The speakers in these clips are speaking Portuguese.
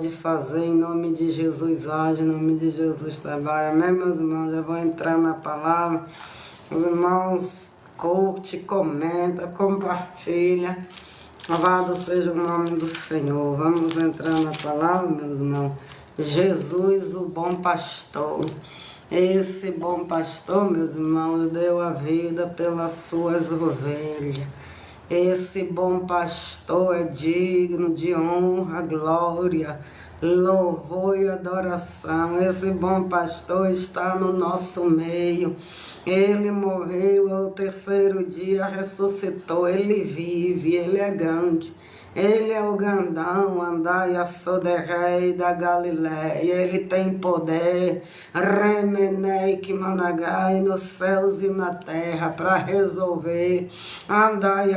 De fazer em nome de Jesus, age em nome de Jesus, trabalha. Amém, meus irmãos? Já vou entrar na palavra. Os irmãos, curte, comenta, compartilha. Louvado seja o nome do Senhor. Vamos entrar na palavra, meus irmãos. Jesus, o bom pastor. Esse bom pastor, meus irmãos, deu a vida pelas suas ovelhas. Esse bom pastor é digno de honra, glória, louvor e adoração. Esse bom pastor está no nosso meio. Ele morreu ao terceiro dia, ressuscitou. Ele vive, ele é grande. Ele é o grandão, Andai Rei da Galileia. Ele tem poder, Remenei que Managai, nos céus e na terra, para resolver. Andai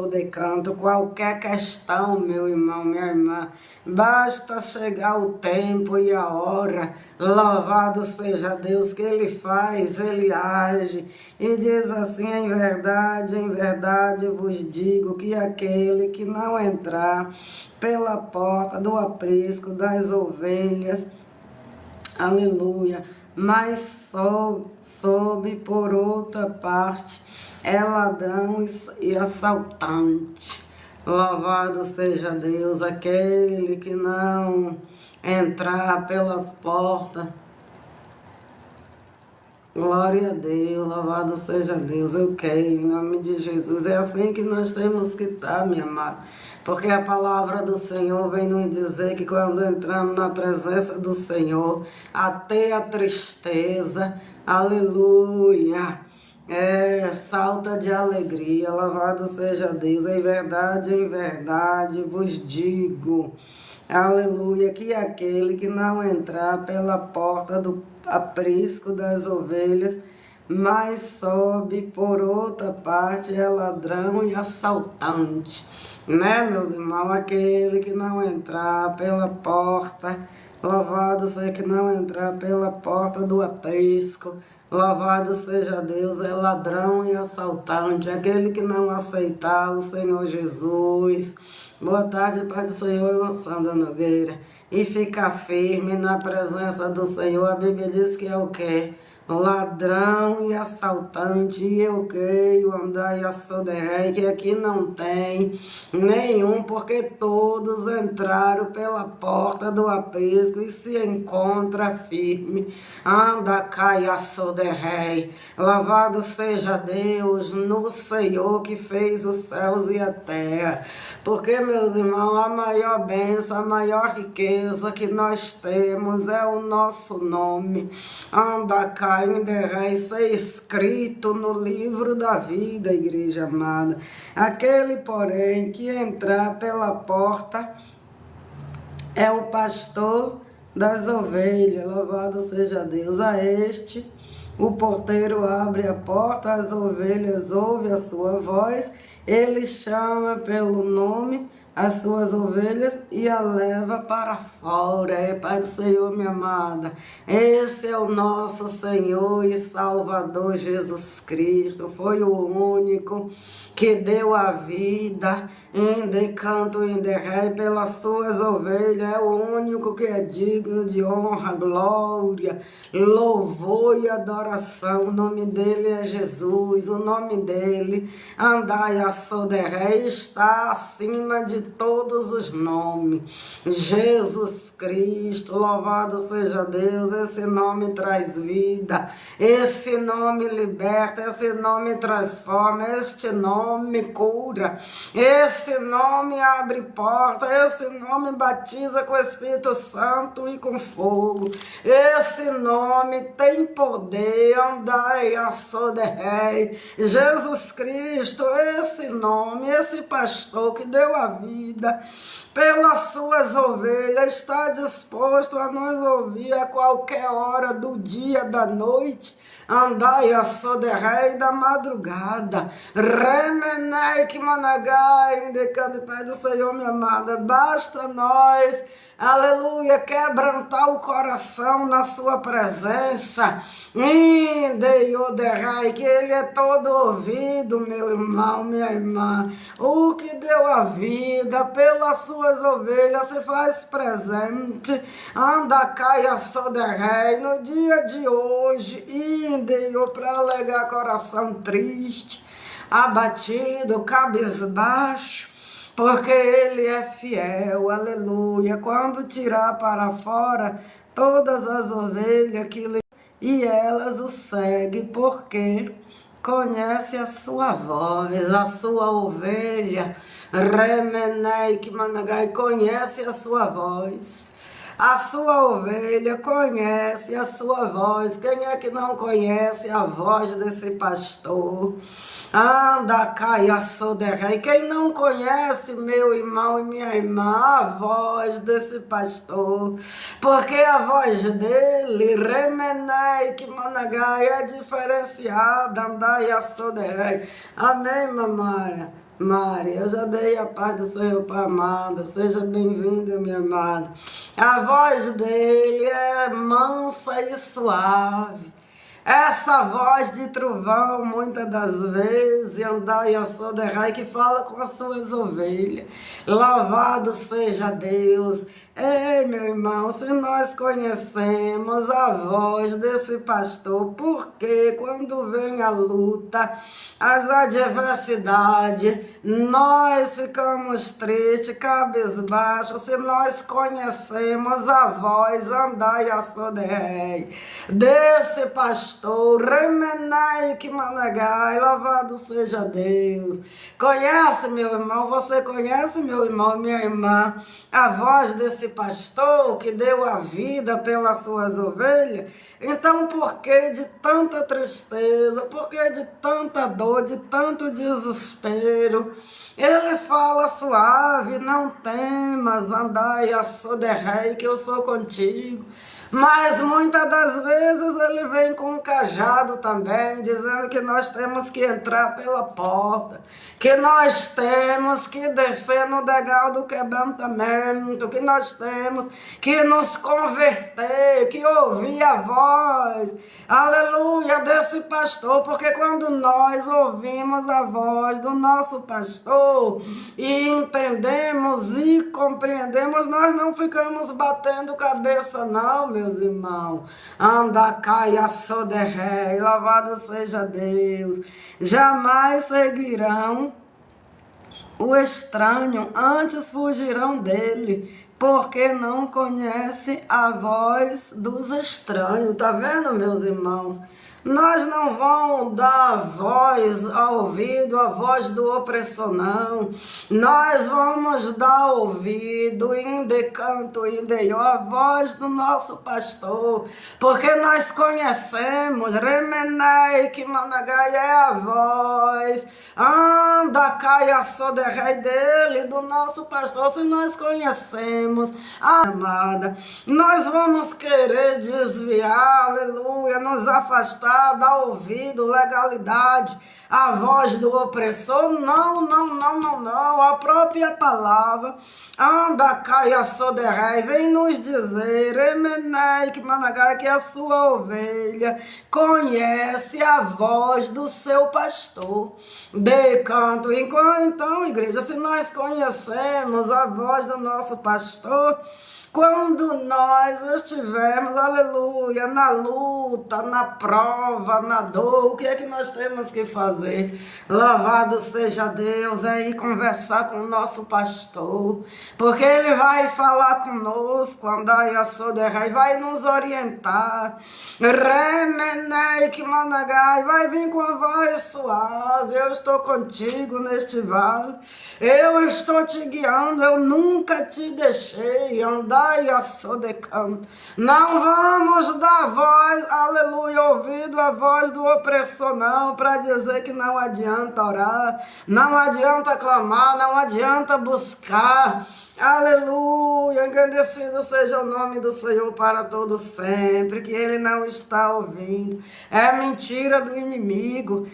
de canto, qualquer questão, meu irmão, minha irmã. Basta chegar o tempo e a hora. Louvado seja Deus, que Ele faz, Ele age. E diz assim: em verdade vos digo que aquele que não entrar pela porta do aprisco das ovelhas, aleluia, mas soube por outra parte, é ladrão e assaltante. Louvado seja Deus, aquele que não entrar pelas portas. Glória a Deus, louvado seja Deus, eu creio, em nome de Jesus. É assim que nós temos que estar, minha amada. Porque a palavra do Senhor vem nos dizer que quando entramos na presença do Senhor, até a tristeza, aleluia, salta de alegria, louvado seja Deus. Em verdade vos digo, aleluia, que aquele que não entrar pela porta do aprisco das ovelhas, mas sobe por outra parte, é ladrão e assaltante. Né, meus irmãos? Aquele que não entrar pela porta, louvado seja que não entrar pela porta do aprisco, louvado seja Deus, é ladrão e assaltante. Aquele que não aceitar o Senhor Jesus. Boa tarde, Pai do Senhor, Sandra Nogueira. E ficar firme na presença do Senhor. A Bíblia diz que é o quê? Ladrão e assaltante, e eu creio, Andai Rei, que aqui não tem nenhum, porque todos entraram pela porta do aprisco e se encontra firme. Anda, cai Rei. Louvado seja Deus no Senhor que fez os céus e a terra. Porque, meus irmãos, a maior bênção, a maior riqueza que nós temos é o nosso nome. Anda, cai ser escrito no livro da vida, igreja amada. Aquele, porém, que entrar pela porta é o pastor das ovelhas. Louvado seja Deus. A este o porteiro abre a porta, as ovelhas ouvem a sua voz, ele chama pelo nome as suas ovelhas e a leva para fora. É, Pai do Senhor, minha amada. Esse é o nosso Senhor e Salvador Jesus Cristo. Foi o único que deu a vida em decanto em rei pelas suas ovelhas. É o único que é digno de honra, glória, louvor e adoração. O nome dele é Jesus. O nome dele, Andai Rei, está acima de todos os nomes. Jesus Cristo, louvado seja Deus. Esse nome traz vida, esse nome liberta, esse nome transforma, este nome cura, esse nome abre porta, esse nome batiza com o Espírito Santo e com fogo. Esse nome tem poder. Andai Rei. Jesus Cristo, esse nome, esse pastor que deu a vida pelas suas ovelhas, está disposto a nos ouvir a qualquer hora do dia, da noite. Andai, eu sou de rei da madrugada. Remenei que managai, indicando Pai do Senhor, minha amada. Basta nós, aleluia, quebrantar o coração na sua presença. Deus de rei, que ele é todo ouvido, meu irmão, minha irmã. O que deu a vida pelas suas ovelhas se faz presente. Anda, caia, sou de rei, no dia de hoje. Deus, para alegar coração triste, abatido, cabisbaixo, porque ele é fiel, aleluia. Quando tirar para fora todas as ovelhas e elas o seguem, porque conhece a sua voz, a sua ovelha. Remenei que managai, conhece a sua voz. A sua ovelha conhece a sua voz. Quem é que não conhece a voz desse pastor? Anda, caia, sou de rei. Quem não conhece, meu irmão e minha irmã, a voz desse pastor? Porque a voz dele, remenei, que managai, é diferenciada. Andai, sou de rei. Amém, mamãe. Maria, eu já dei a paz do Senhor para a amada. Seja bem-vinda, minha amada. A voz dele é mansa e suave. Essa voz de trovão, muitas das vezes, andai, eu sou de rei, que fala com as suas ovelhas. Louvado seja Deus. Ei, meu irmão, se nós conhecemos a voz desse pastor, porque quando vem a luta, as adversidades, nós ficamos tristes, cabisbaixos, se nós conhecemos a voz, andai, eu sou de rei, desse pastor, remenai que managai, louvado seja Deus. Conhece, meu irmão, você conhece, meu irmão, minha irmã, a voz desse pastor que deu a vida pelas suas ovelhas? Então, por que de tanta tristeza, por que de tanta dor, de tanto desespero? Ele fala suave, não temas, andai, eu sou de rei, que eu sou contigo. Mas muitas das vezes ele vem com um cajado também, dizendo que nós temos que entrar pela porta, que nós temos que descer no degrau do quebrantamento, que nós temos que nos converter, que ouvir a voz, aleluia, desse pastor, porque quando nós ouvimos a voz do nosso pastor e entendemos e compreendemos, nós não ficamos batendo cabeça não, meus irmãos. Anda, caia, sou de rei, louvado seja Deus. Jamais seguirão o estranho, antes fugirão dele, porque não conhece a voz dos estranhos. Tá vendo, meus irmãos? Nós não vamos dar voz ao ouvido, a voz do opressor, não. Nós vamos dar ouvido, indecanto, a voz do nosso pastor, porque nós conhecemos, remenei, que managai é a voz, anda, caia, sou de rei dele, do nosso pastor. Se nós conhecemos a amada, nós vamos querer desviar, aleluia, nos afastar, dar ouvido, legalidade, a voz do opressor? Não, não, não, não, não. A própria palavra, anda, caia, sou de rei, vem nos dizer, remenei, que managai, que a sua ovelha conhece a voz do seu pastor. De canto, então, igreja, se nós conhecemos a voz do nosso pastor, quando nós estivermos, aleluia, na luta, na prova, na dor, o que é que nós temos que fazer? Louvado seja Deus, é ir conversar com o nosso pastor, porque ele vai falar conosco, andai, eu sou de rei, vai nos orientar. Remenei, que managai, vai vir com a voz suave, eu estou contigo neste vale, eu estou te guiando, eu nunca te deixei andar. andai a sodecanto. Não vamos dar voz, aleluia, ouvido a voz do opressor, não, para dizer que não adianta orar, não adianta clamar, não adianta buscar. Aleluia, engrandecido seja o nome do Senhor para todo sempre, que Ele não está ouvindo. É mentira do inimigo.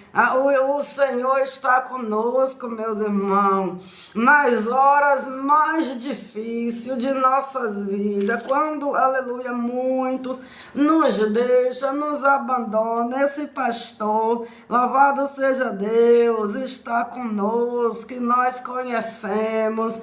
O Senhor está conosco, meus irmãos, nas horas mais difíceis de nossas vidas, quando, aleluia, muitos nos deixam, nos abandonam. Esse pastor, louvado seja Deus, está conosco, que nós conhecemos.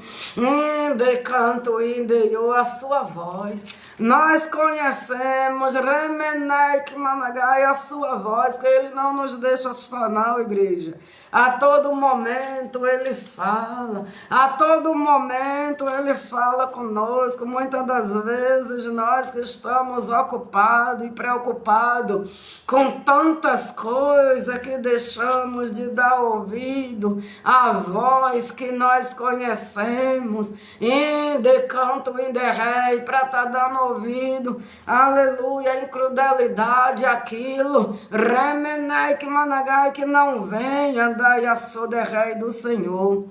De canto indeiou a sua voz. Nós conhecemos Remenek Managai, a sua voz, que Ele não nos deixa estar, não, igreja. A todo momento Ele fala, a todo momento Ele fala conosco. Muitas das vezes nós que estamos ocupados e preocupados com tantas coisas que deixamos de dar ouvido à voz que nós conhecemos. De canto, rei, para estar dando ouvido, aleluia, a incrudelidade, aquilo, remenei que managai, que não venha, dai a rei do Senhor.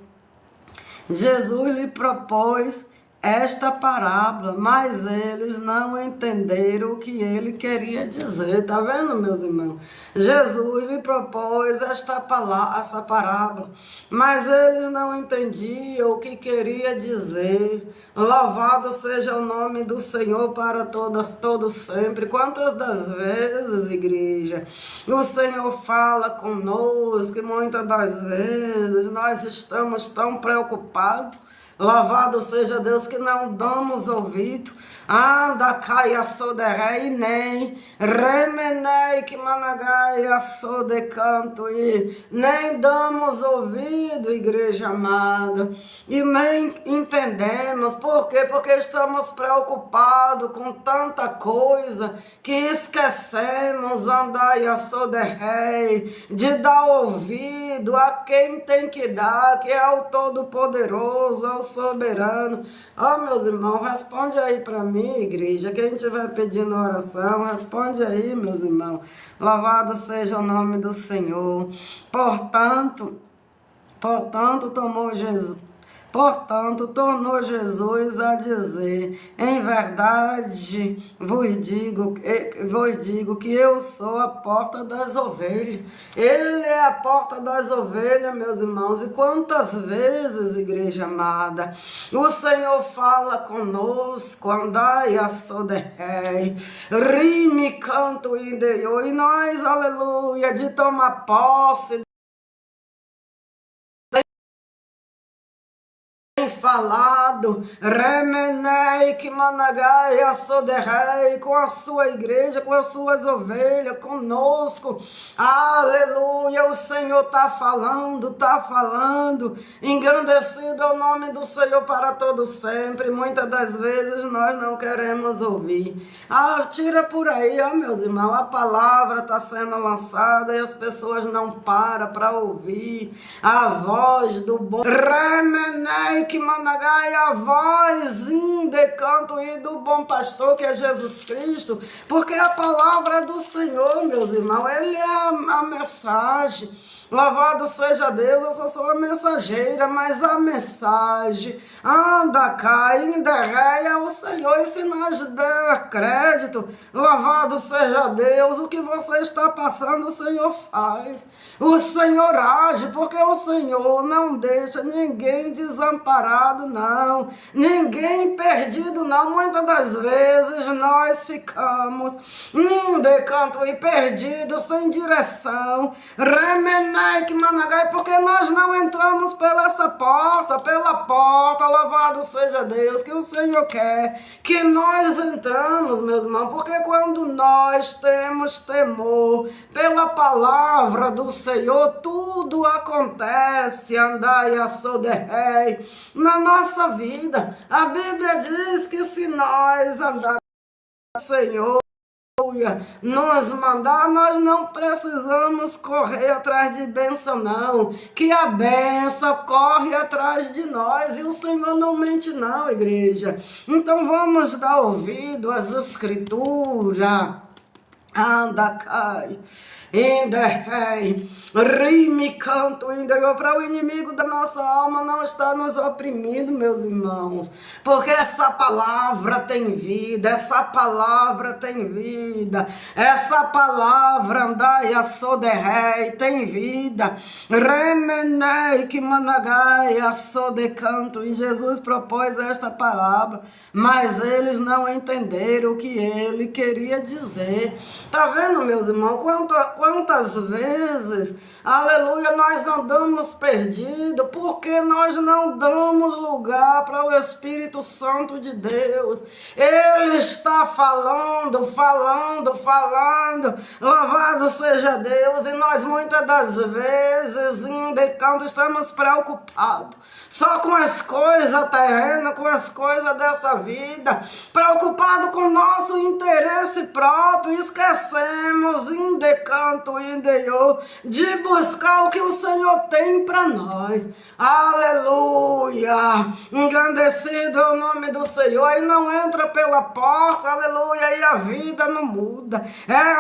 Jesus lhe propôs esta parábola, mas eles não entenderam o que ele queria dizer. Tá vendo, meus irmãos? Jesus lhe propôs essa parábola, mas eles não entendiam o que queria dizer. Louvado seja o nome do Senhor para todos sempre. Quantas das vezes, igreja, o Senhor fala conosco e muitas das vezes nós estamos tão preocupados. Louvado seja Deus que não damos ouvido. Anda, caia, soderei, nem remenei que managai, sou de canto, e nem damos ouvido, igreja amada, e nem entendemos. Por quê? Porque estamos preocupados com tanta coisa que esquecemos, andai, soderei, de dar ouvido a quem tem que dar, que é o Todo-Poderoso, é o Soberano. Ó, meus irmãos, responde aí para mim, igreja. Quem estiver pedindo oração, responde aí, meus irmãos. Louvado seja o nome do Senhor. Portanto, tornou Jesus a dizer: em verdade vos digo que eu sou a porta das ovelhas. Ele é a porta das ovelhas, meus irmãos. E quantas vezes, igreja amada, o Senhor fala conosco, andai a soderrei, rime, canto e nós, aleluia, de tomar posse falado, remenei que managai a soderrei, com a sua igreja, com as suas ovelhas, conosco, aleluia, o Senhor está falando, engrandecido é o nome do Senhor para todo sempre. Muitas das vezes nós não queremos ouvir. Tira por aí, meus irmãos, a palavra está sendo lançada e as pessoas não param para ouvir a voz do bom remenei que managai, a voz de canto e do bom pastor, que é Jesus Cristo, porque a palavra é do Senhor, meus irmãos. Ele é a mensagem. Louvado seja Deus, eu só sou a mensageira, mas a mensagem anda cá, enderreia o Senhor. E se nós der crédito, louvado seja Deus, o que você está passando, o Senhor faz. O Senhor age, porque o Senhor não deixa ninguém desamparado, não. Ninguém perdido, não. Muitas das vezes nós ficamos de canto e perdidos, sem direção, remenando que managai, porque nós não entramos pela porta, louvado seja Deus, que o Senhor quer que nós entramos, meus irmãos, porque quando nós temos temor pela palavra do Senhor, tudo acontece, andai a soderrei, na nossa vida. A Bíblia diz que se nós andarmos com o Senhor, nos mandar, nós não precisamos correr atrás de bênção, não. Que a bênção corre atrás de nós e o Senhor não mente, não, igreja. Então vamos dar ouvido às Escrituras. Anda, cai, ainda rei, rime, canto, ainda eu, para o inimigo da nossa alma não está nos oprimindo, meus irmãos, porque essa palavra tem vida, essa palavra tem vida, essa palavra, andai, a sou de rei, tem vida, remenei, que managai, a sou de canto, e Jesus propôs esta palavra, mas eles não entenderam o que ele queria dizer. Tá vendo, meus irmãos, quantas vezes, aleluia, nós andamos perdidos, porque nós não damos lugar para o Espírito Santo de Deus. Ele está falando, louvado seja Deus, e nós muitas das vezes, indicando, estamos preocupados, só com as coisas terrenas, com as coisas dessa vida, preocupados com o nosso interesse próprio, esquecemos, indecanto, indeiô, de buscar o que o Senhor tem para nós. Aleluia! Engrandecido é o nome do Senhor, e não entra pela porta, aleluia, e a vida não muda. É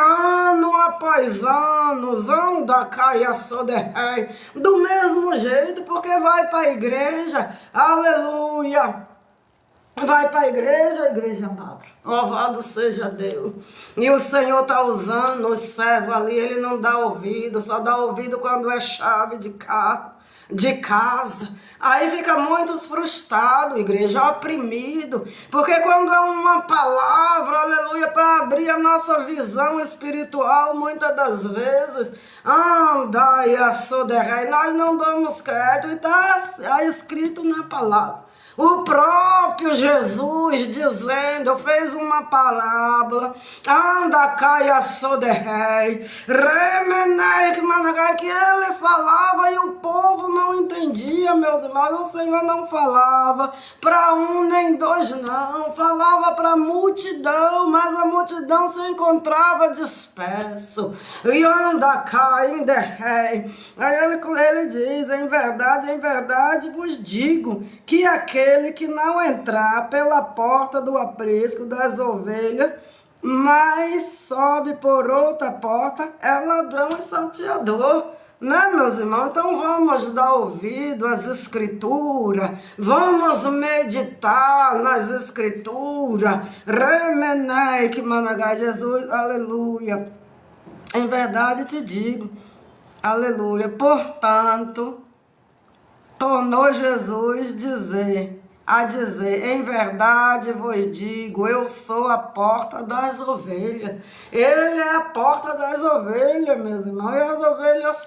ano após ano, anda, caia, sou de rei, do mesmo jeito, porque vai para a igreja, aleluia. Vai para a igreja amada. Louvado seja Deus. E o Senhor está usando o servo ali, ele não dá ouvido, só dá ouvido quando é chave de carro, de casa. Aí fica muitos frustrados, igreja, oprimido, porque quando é uma palavra, aleluia, para abrir a nossa visão espiritual, muitas das vezes, andai a sou de rei, nós não damos crédito, e está escrito na palavra. O próprio Jesus dizendo, fez uma parábola, anda, caia, sou de rei, remenei, que ele falava e o povo não entendia, meus irmãos. O Senhor não falava para um nem dois, não, falava para a multidão, mas a multidão se encontrava disperso, e anda, caia, de rei. Aí ele diz, em verdade vos digo, que aquele que não entrar pela porta do aprisco das ovelhas, mas sobe por outra porta, é ladrão e salteador. Né, meus irmãos? Então vamos dar ouvido às Escrituras, vamos meditar nas Escrituras. Remenei, que managai, Jesus, aleluia. Em verdade te digo, aleluia. Portanto, tornou Jesus a dizer, em verdade vos digo, eu sou a porta das ovelhas. Ele é a porta das ovelhas, meus irmãos. E as ovelhas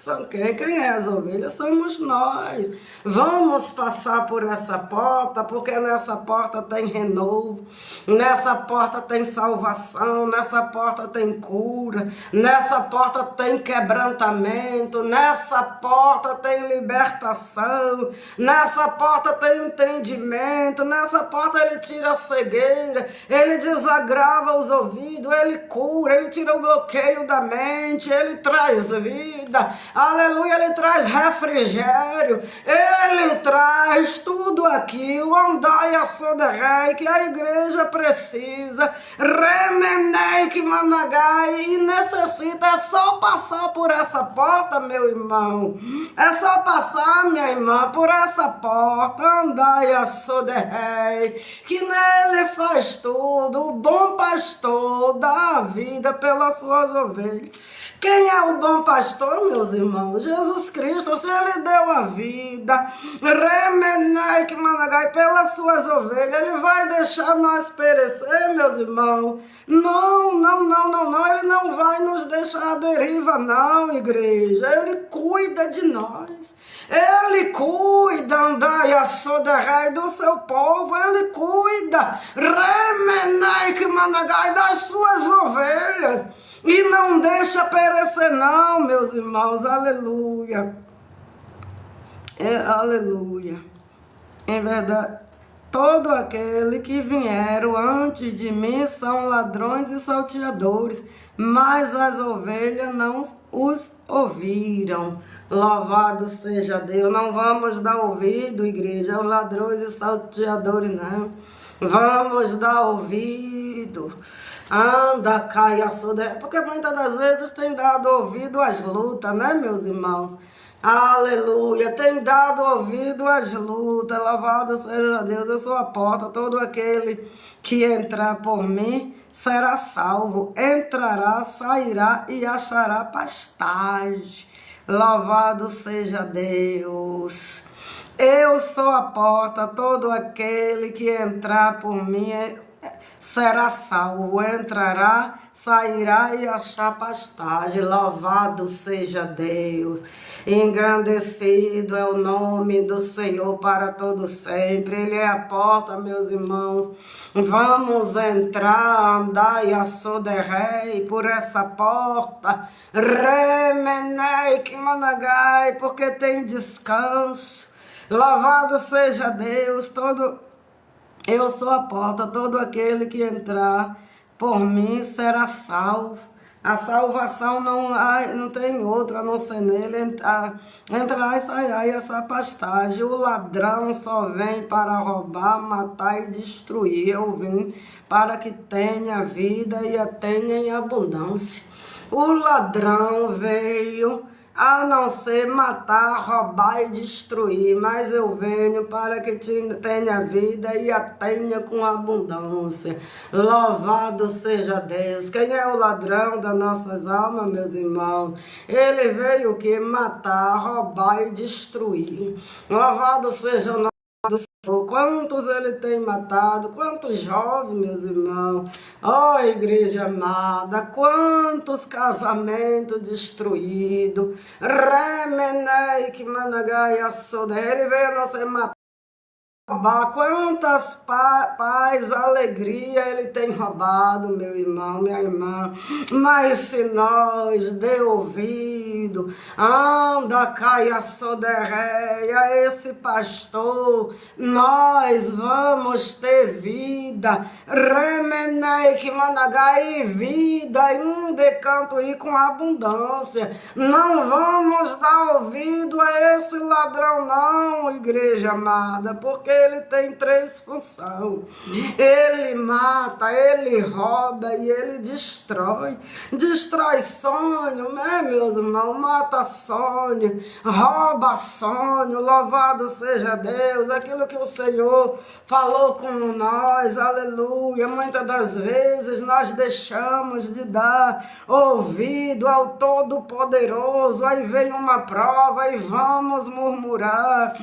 são quem? Quem é as ovelhas? Somos nós. Vamos passar por essa porta, porque nessa porta tem renovo, nessa porta tem salvação, nessa porta tem cura, nessa porta tem quebrantamento, nessa porta tem libertação, nessa porta tem entendimento, nessa porta ele tira a cegueira, ele desagrava os ouvidos, ele cura, ele tira o bloqueio da mente, ele traz vida, aleluia, ele traz refrigério, ele traz tudo aquilo, andai a sou de rei, que a igreja precisa, remenei que managai, e necessita, é só passar por essa porta, meu irmão, é só passar, minha irmã, por essa porta, andai a sou de rei, que nele faz tudo, o bom pastor dá a vida pelas suas ovelhas. Quem é o bom pastor, meus irmãos? Jesus Cristo. Se ele deu a vida, remenai que managai, pelas suas ovelhas, ele vai deixar nós perecer, meus irmãos? Não, ele não vai nos deixar à deriva, não, igreja. Ele cuida de nós, ele cuida, andai a sou de rei, do seu povo, ele cuida, remenai que managai, das suas ovelhas, e não deixa perecer, não, meus irmãos, aleluia, aleluia, em verdade. todo aquele que vieram antes de mim são ladrões e salteadores, mas as ovelhas não os ouviram. Louvado seja Deus. Não vamos dar ouvido, igreja, aos ladrões e salteadores, não. Vamos dar ouvido. Anda, caia, soda. Porque muitas das vezes tem dado ouvido às lutas, né, meus irmãos? Aleluia, tem dado ouvido às lutas, louvado seja Deus, eu sou a porta, todo aquele que entrar por mim será salvo, entrará, sairá e achará pastagem, louvado seja Deus. Eu sou a porta, todo aquele que entrar por mim será salvo, entrará, sairá e achar pastagem. Louvado seja Deus. Engrandecido é o nome do Senhor para todo sempre. Ele é a porta, meus irmãos. Vamos entrar, andar e assoderrei por essa porta. Remenei que managai, porque tem descanso. Louvado seja Deus, eu sou a porta, todo aquele que entrar por mim será salvo. A salvação não tem outro a não ser nele. Entrará e sairá e essa pastagem. O ladrão só vem para roubar, matar e destruir. Eu vim para que tenha vida e a tenha em abundância. O ladrão veio a não ser matar, roubar e destruir, mas eu venho para que tenha vida e a tenha com abundância. Louvado seja Deus. Quem é o ladrão das nossas almas, meus irmãos? Ele veio o que? Matar, roubar e destruir. Louvado seja o nome do Senhor. Quantos ele tem matado, quantos jovens, meus irmãos, ó igreja amada, quantos casamentos destruídos, remenei que managai assoda, ele veio a nossa matar. Quantas paz, alegria ele tem roubado, meu irmão, minha irmã. Mas se nós dê ouvido, anda, caia, soderreia, esse pastor, nós vamos ter vida. Remenei que managai, vida, um decanto e com abundância. Não vamos dar ouvido a esse ladrão, não, igreja amada, porque ele tem três funções. Ele mata, ele rouba e ele destrói. Destrói sonho, né, meus irmãos? Mata sonho, rouba sonho. Louvado seja Deus. Aquilo que o Senhor falou com nós, aleluia. Muitas das vezes nós deixamos de dar ouvido ao Todo-Poderoso. Aí vem uma prova e vamos murmurar.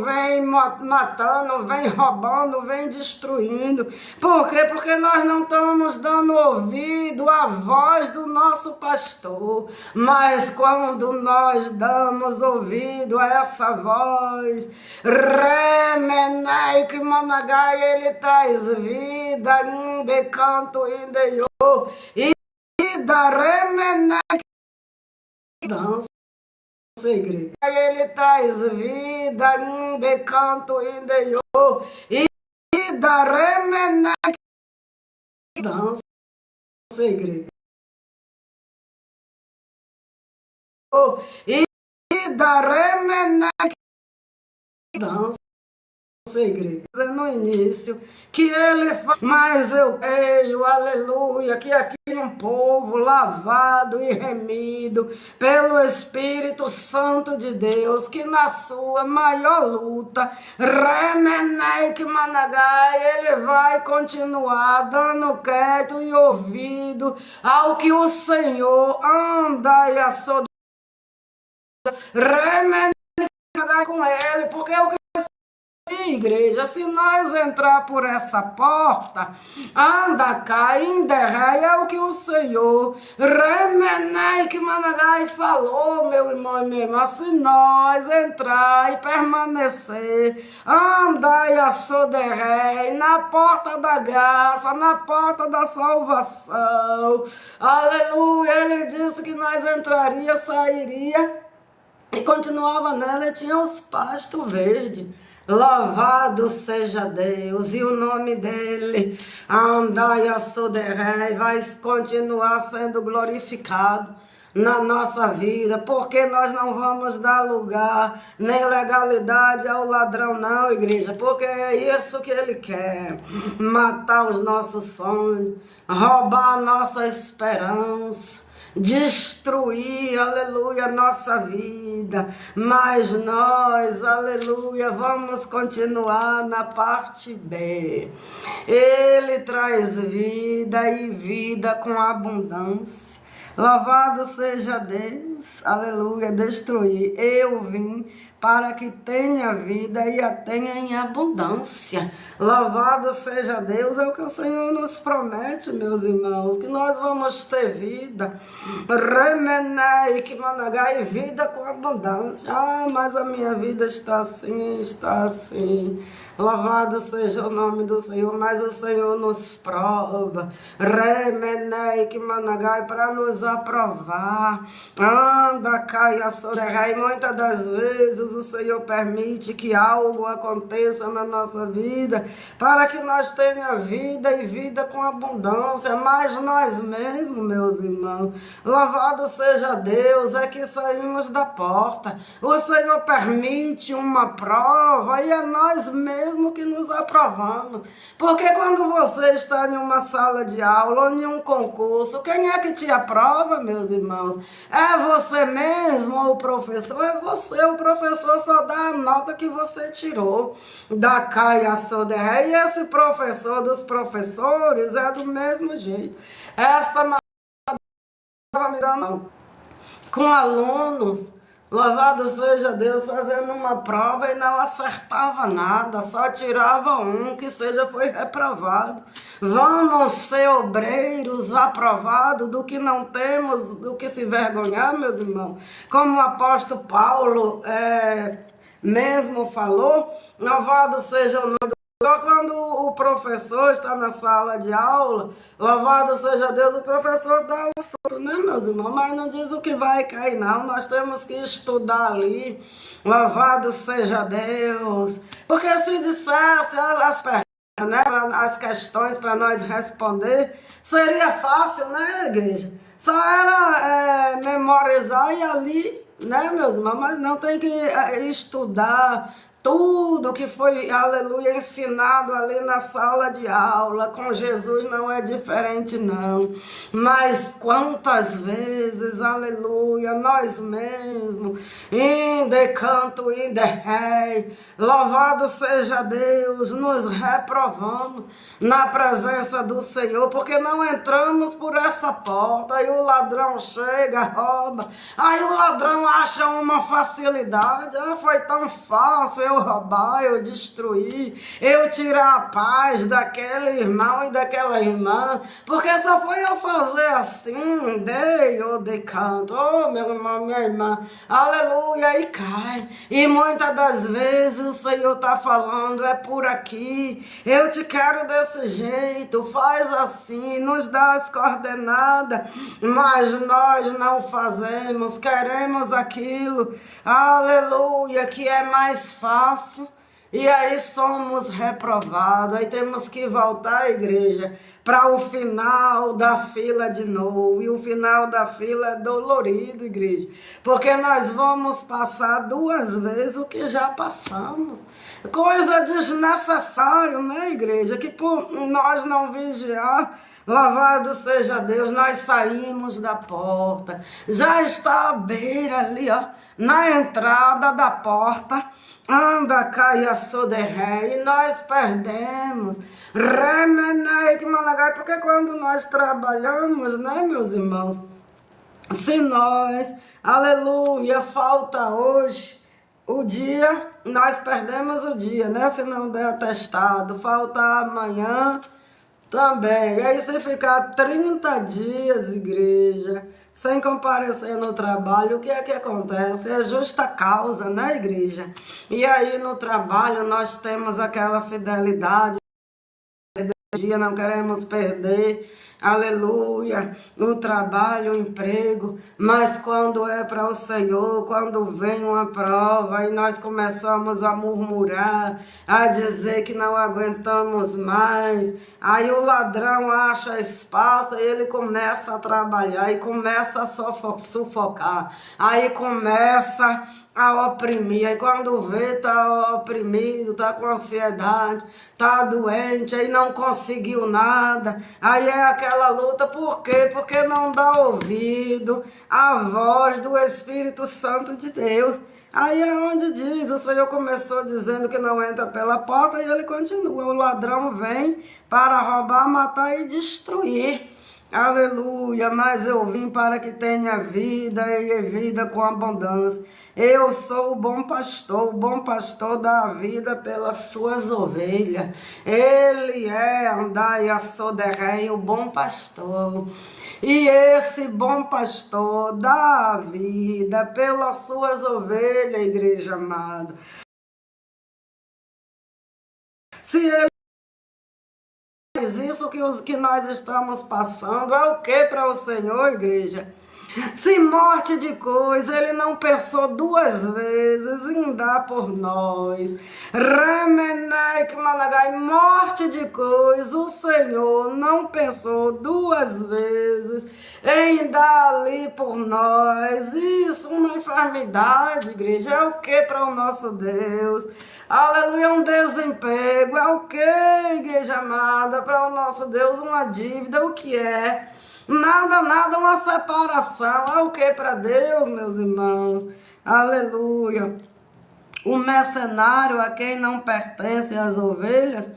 Vem matando, vem roubando, vem destruindo. Por quê? Porque nós não estamos dando ouvido à voz do nosso pastor. Mas quando nós damos ouvido a essa voz, remenei que managai, ele traz vida, um decanto indeiô, e da remenei que dança. Igreja. Ele traz vida, um decanto indeiô, e da remenei dança, igreja. E da remenei dança, igreja. No início que ele faz, mas eu vejo, aleluia, que aqui um povo lavado e remido pelo Espírito Santo de Deus, que na sua maior luta, remenei que managai, ele vai continuar dando crédito e ouvido ao que o Senhor anda e assoda, remenei com ele, porque é o que igreja, se nós entrar por essa porta, anda cá, enderrai, é o que o Senhor remenei que managai falou, meu irmão e minha irmã. Se nós entrar e permanecer, andai a soderrei na porta da graça, na porta da salvação, aleluia. Ele disse que nós entraria, sairia e continuava nela, e tinha os pastos verdes. Louvado seja Deus e o nome dele, andai a soderrei, vai continuar sendo glorificado na nossa vida, porque nós não vamos dar lugar nem legalidade ao ladrão não, igreja, porque é isso que ele quer, matar os nossos sonhos, roubar a nossa esperança, destruir, aleluia, nossa vida, mas nós, aleluia, vamos continuar na parte B. Ele traz vida e vida com abundância. Louvado seja Deus, aleluia, destruir. Eu vim para que tenha vida e a tenha em abundância. Louvado seja Deus, é o que o Senhor nos promete, meus irmãos, que nós vamos ter vida, remenei, que managai, vida com abundância. Ah, mas a minha vida está assim, está assim. Louvado seja o nome do Senhor, mas o Senhor nos prova, remenei, que managai, para nos aprovar. Anda, caia, sorerrai, muitas das vezes o Senhor permite que algo aconteça na nossa vida para que nós tenha vida e vida com abundância, mas nós mesmos, meus irmãos, louvado seja Deus, é que saímos da porta. O Senhor permite uma prova e é nós mesmos que nos aprovamos, porque quando você está em uma sala de aula ou em um concurso, quem é que te aprova, meus irmãos? É você mesmo ou o professor? É você, o professor só dá a nota que você tirou da Caia Soderré. E esse professor dos professores é do mesmo jeito. Esta não estava me dando com alunos, louvado seja Deus, fazendo uma prova e não acertava nada, só tirava um, que seja foi reprovado. Vamos ser obreiros aprovados do que não temos, do que se vergonhar, meus irmãos. Como o apóstolo Paulo mesmo falou, louvado seja o nome do Senhor. Quando o professor está na sala de aula, louvado seja Deus, o professor dá um assunto, né, meus irmãos? Mas não diz o que vai cair, não. Nós temos que estudar ali, louvado seja Deus. Porque se dissesse as perguntas, né, as questões para nós responder, seria fácil, né, igreja? Só era memorizar e ali, né, meus irmãos? Mas não, tem que estudar tudo que foi, aleluia, ensinado ali na sala de aula. Com Jesus não é diferente, não. Mas quantas vezes, aleluia, nós mesmos, inde canto, inde rei, louvado seja Deus, nos reprovamos na presença do Senhor, porque não entramos por essa porta. Aí o ladrão chega, rouba. Aí o ladrão acha uma facilidade. Ah, foi tão fácil eu roubar, eu destruir, eu tirar a paz daquele irmão e daquela irmã, porque só foi eu fazer assim, dei ou de canto, oh meu irmão, minha irmã, aleluia, e cai. E muitas das vezes o Senhor está falando, é por aqui, eu te quero desse jeito, faz assim, nos dá as coordenadas, mas nós não fazemos, queremos aquilo, aleluia, que é mais fácil. E aí somos reprovados, aí temos que voltar à igreja para o final da fila de novo. E o final da fila é dolorido, igreja, porque nós vamos passar 2 vezes o que já passamos. Coisa desnecessária, né, igreja? Que por nós não vigiar, louvado seja Deus, nós saímos da porta, já está à beira ali, ó, na entrada da porta, anda, caia, soderré, e nós perdemos, remenei, que malagai, porque quando nós trabalhamos, né, meus irmãos, se nós, aleluia, falta hoje o dia, nós perdemos o dia, né, se não der atestado, falta amanhã, também. E aí se ficar 30 dias, igreja, sem comparecer no trabalho, o que é que acontece? É justa causa, né, igreja? E aí no trabalho nós temos aquela fidelidade dia não queremos perder, aleluia, o trabalho, o emprego, mas quando é para o Senhor, quando vem uma prova e nós começamos a murmurar, a dizer que não aguentamos mais, aí o ladrão acha espaço e ele começa a trabalhar e começa a sufocar, aí começa a oprimir, aí quando vê, tá oprimido, tá com ansiedade, tá doente, aí não conseguiu nada, aí é aquela luta, por quê? Porque não dá ouvido à voz do Espírito Santo de Deus. Aí é onde diz, o Senhor começou dizendo que não entra pela porta e ele continua, o ladrão vem para roubar, matar e destruir. Aleluia, mas eu vim para que tenha vida e vida com abundância. Eu sou o bom pastor dá a vida pelas suas ovelhas. Ele é andai a soderrei, o bom pastor. E esse bom pastor dá a vida pelas suas ovelhas, igreja amada. Se ele isso que nós estamos passando é o que para o Senhor, igreja? Se morte de coisa, ele não pensou duas vezes em dar por nós. Remenai que managai, morte de coisa, o Senhor não pensou duas vezes em dar ali por nós. Isso, uma enfermidade, igreja, é o que para o nosso Deus? Aleluia, um desemprego, é o que, igreja amada, para o nosso Deus? Uma dívida, o que é? Nada, uma separação. É o que para Deus, meus irmãos? Aleluia. O mercenário a quem não pertencem as ovelhas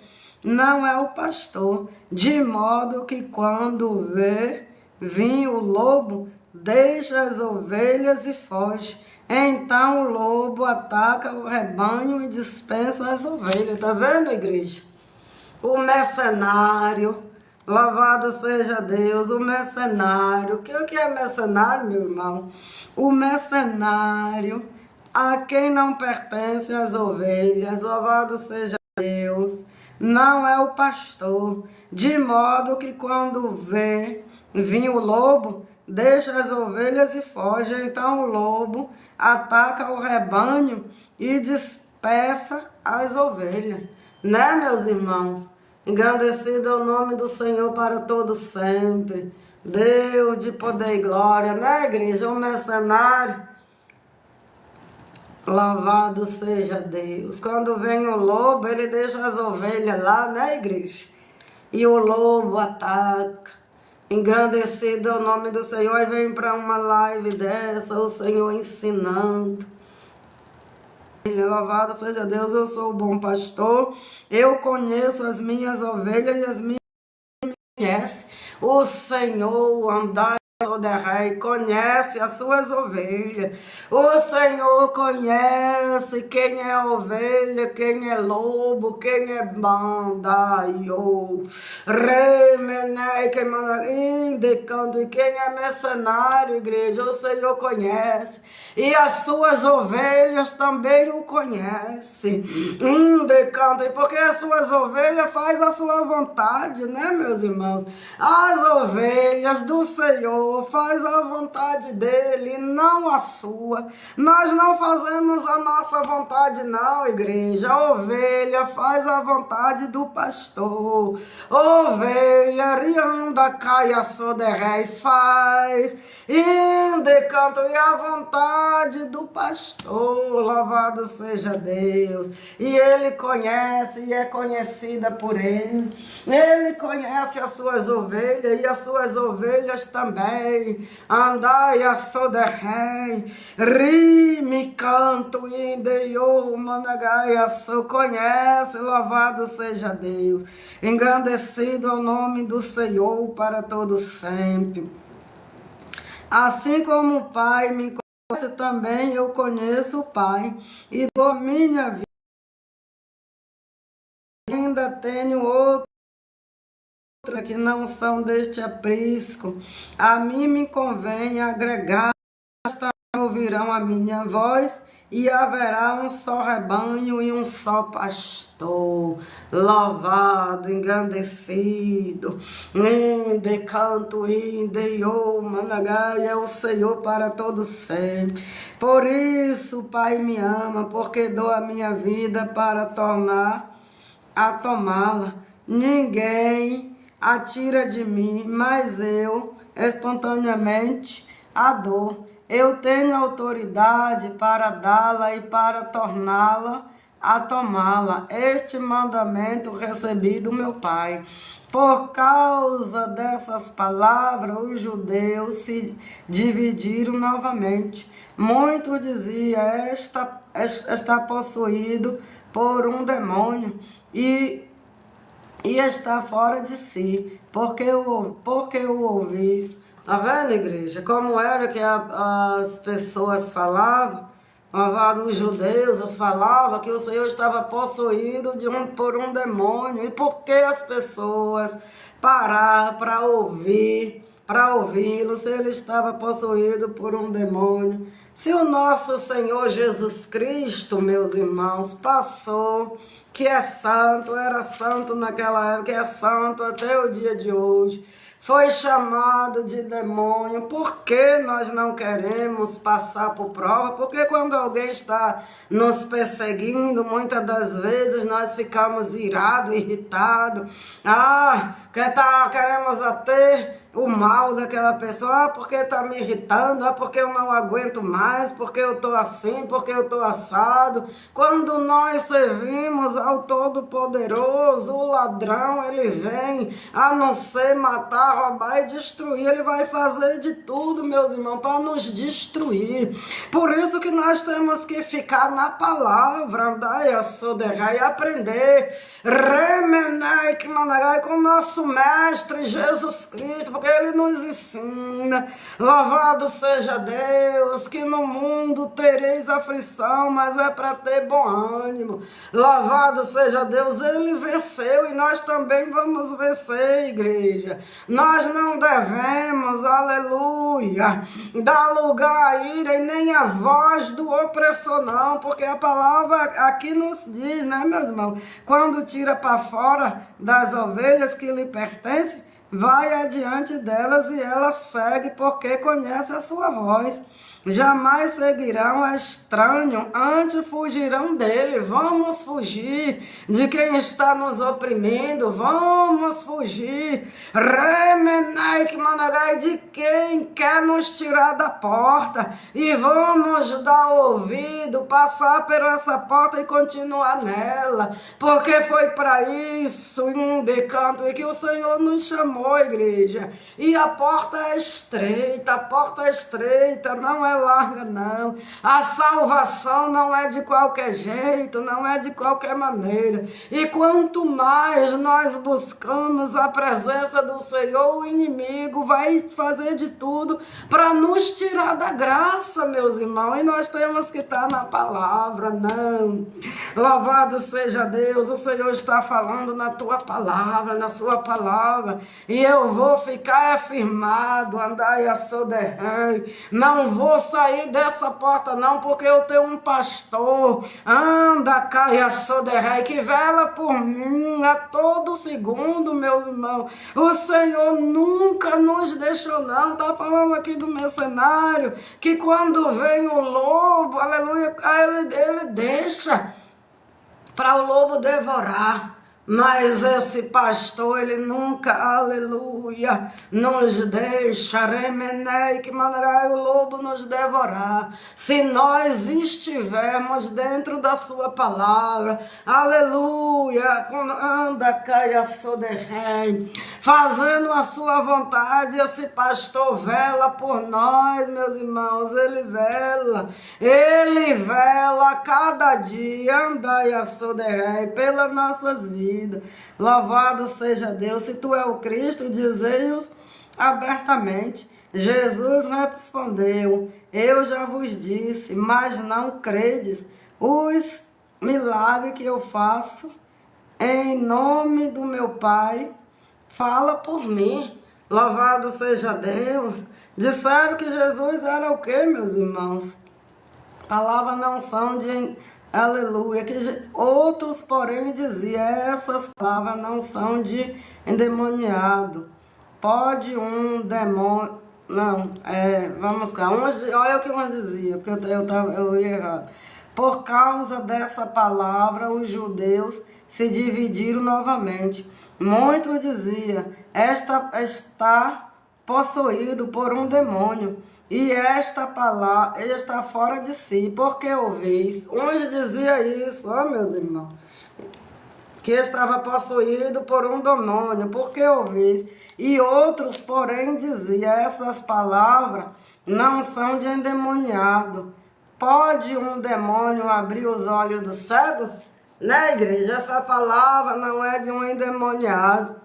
não é o pastor, de modo que quando vê vir o lobo, deixa as ovelhas e foge. Então o lobo ataca o rebanho e dispensa as ovelhas. Tá vendo, igreja? O mercenário, louvado seja Deus, o mercenário. O que é mercenário, meu irmão? O mercenário a quem não pertence as ovelhas, louvado seja Deus, não é o pastor, de modo que quando vê vir o lobo, deixa as ovelhas e foge. Então o lobo ataca o rebanho e dispersa as ovelhas. Né, meus irmãos? Engrandecido é o nome do Senhor para todo sempre. Deus de poder e glória, né, igreja? Um mercenário. Louvado seja Deus. Quando vem o lobo, ele deixa as ovelhas lá, né, igreja? E o lobo ataca. Engrandecido é o nome do Senhor. E vem para uma live dessa, o Senhor ensinando. Louvado seja Deus, eu sou o bom pastor. Eu conheço as minhas ovelhas e as minhas conhece. O Senhor andar rei conhece as suas ovelhas. O Senhor conhece quem é ovelha, quem é lobo, quem é banda. Remenei, quem manda indicando, e quem é mercenário, igreja, o Senhor conhece. E as suas ovelhas também o conhecem. Indicando, e porque as suas ovelhas faz a sua vontade, né, meus irmãos? As ovelhas do Senhor faz a vontade dele, não a sua. Nós não fazemos a nossa vontade, não, igreja. A ovelha faz a vontade do pastor. Ovelha, rianda, caia, soderrei, faz. Indecanto, e a vontade do pastor. Louvado seja Deus. E ele conhece e é conhecida por ele. Ele conhece as suas ovelhas e as suas ovelhas também. Andai a soderrei, rime canto indeiô, managai a so conhece, louvado seja Deus, engrandecido ao nome do Senhor para todo sempre. Assim como o Pai me conhece também, eu conheço o Pai e dou minha vida. Ainda tenho outro que não são deste aprisco. A mim me convém agregar, ouvirão a minha voz e haverá um só rebanho e um só pastor. Louvado, engrandecido, de canto, de managai, é o Senhor para todo sempre. Por isso, Pai me ama, porque dou a minha vida para tornar a tomá-la. Ninguém a tira de mim, mas eu espontaneamente a dou. Eu tenho autoridade para dá-la e para torná-la a tomá-la. Este mandamento recebi do meu Pai. Por causa dessas palavras, os judeus se dividiram novamente. Muitos diziam, está possuído por um demônio e está fora de si, porque o ouvis. Tá vendo, igreja? Como era que as pessoas falavam? Os judeus falavam que o Senhor estava possuído por um demônio. E por que as pessoas pararam para ouvi-lo, se ele estava possuído por um demônio? Se o nosso Senhor Jesus Cristo, meus irmãos, passou, que é santo, era santo naquela época, que é santo até o dia de hoje, foi chamado de demônio. Por que nós não queremos passar por prova? Porque quando alguém está nos perseguindo, muitas das vezes nós ficamos irados, irritados. Queremos até o mal daquela pessoa. Porque está me irritando, porque eu não aguento mais, porque eu estou assim, porque eu estou assado. Quando nós servimos ao Todo-Poderoso, o ladrão, ele vem a não ser matar, roubar e destruir. Ele vai fazer de tudo, meus irmãos, para nos destruir. Por isso que nós temos que ficar na palavra, andar e aprender, remenai que managai com o nosso mestre Jesus Cristo, porque ele nos ensina. Louvado seja Deus, que no mundo tereis aflição, mas é para ter bom ânimo. Louvado seja Deus, ele venceu e nós também vamos vencer, igreja. Nós não devemos, aleluia, dar lugar à ira e nem a voz do opressor, não, porque a palavra aqui nos diz, né, meus irmãos? Quando tira para fora das ovelhas que lhe pertencem, vai adiante delas e elas seguem, porque conhece a sua voz. Jamais seguirão a estranho, antes fugirão dele. Vamos fugir de quem está nos oprimindo. Vamos fugir, remenai que managai, de quem quer nos tirar da porta. E vamos dar ouvido, passar por essa porta e continuar nela. Porque foi para isso, em um decanto, e que o Senhor nos chamou, igreja. E a porta é estreita, não é larga, não. A salvação não é de qualquer jeito, não é de qualquer maneira. E quanto mais nós buscamos a presença do Senhor, o inimigo vai fazer de tudo para nos tirar da graça, meus irmãos. E nós temos que estar na palavra, não. Louvado seja Deus, o Senhor está falando na tua palavra, na sua palavra. E eu vou ficar afirmado, andar e assoderrei. Não vou sair dessa porta não, porque eu tenho um pastor, anda cá e assoderrei, que vela por mim a todo segundo, meus irmãos. O Senhor nunca nos deixou não. Está falando aqui do mercenário, que quando vem o lobo, aleluia, ele deixa para o lobo devorar. Mas esse pastor, ele nunca, aleluia, nos deixa, remenei, que mandará o lobo nos devorar. Se nós estivermos dentro da sua palavra, aleluia, anda, caia, soderrei, fazendo a sua vontade, esse pastor vela por nós, meus irmãos, ele vela cada dia, anda, e a soderrei, pelas nossas vidas. Louvado seja Deus. Se tu é o Cristo, dizei-os abertamente. Jesus respondeu, eu já vos disse, mas não credes. Os milagres que eu faço em nome do meu Pai, fala por mim. Louvado seja Deus. Disseram que Jesus era o quê, meus irmãos? palavras não são de aleluia, outros porém diziam, essas palavras não são de endemoniado. Pode um demônio, não, vamos cá, olha o que uns dizia, porque eu li errado. Por causa dessa palavra, os judeus se dividiram novamente. Muitos diziam, esta está possuído por um demônio. E esta palavra está fora de si, porque ouvis. Uns dizia isso, ó meus irmãos, que estava possuído por um demônio, porque ouvis. E outros, porém, diziam, essas palavras não são de endemoniado. Pode um demônio abrir os olhos do cego? Né, igreja? Essa palavra não é de um endemoniado.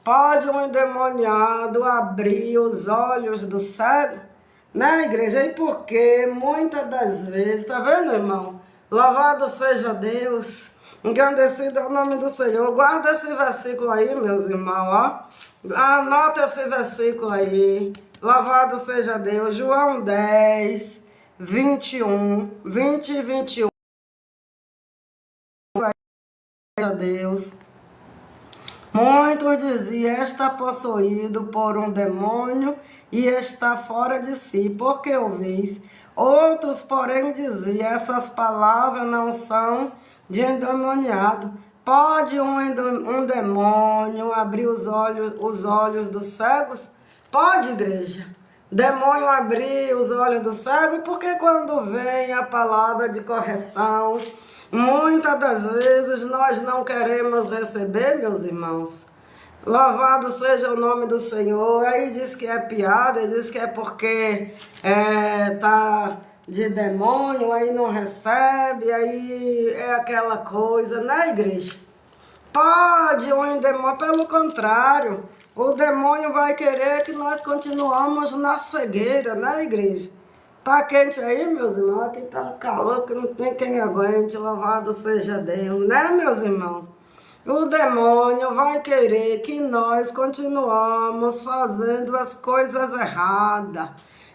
Pode um endemoniado abrir os olhos do cego? Né, igreja? E por quê? Muitas das vezes, tá vendo, irmão? Louvado seja Deus, engrandecido é o nome do Senhor. Guarda esse versículo aí, meus irmãos, ó. Anota esse versículo aí. Louvado seja Deus. João 10, 21, 20 e 21. A Deus. Muitos diziam, está possuído por um demônio e está fora de si, porque ouvis. Outros, porém, diziam, essas palavras não são de endemoniado. Pode um demônio abrir os olhos dos cegos? Pode, igreja. Demônio abrir os olhos do cego, porque quando vem a palavra de correção, muitas das vezes nós não queremos receber, meus irmãos. Louvado seja o nome do Senhor. Aí diz que é piada, diz que é porque tá de demônio, aí não recebe, aí é aquela coisa, né, igreja? Pode um demônio, pelo contrário, o demônio vai querer que nós continuamos na cegueira, né, igreja? Tá quente aí, meus irmãos? Aqui tá calor, que não tem quem aguente. Louvado seja Deus, né, meus irmãos? O demônio vai querer que nós continuamos fazendo as coisas erradas.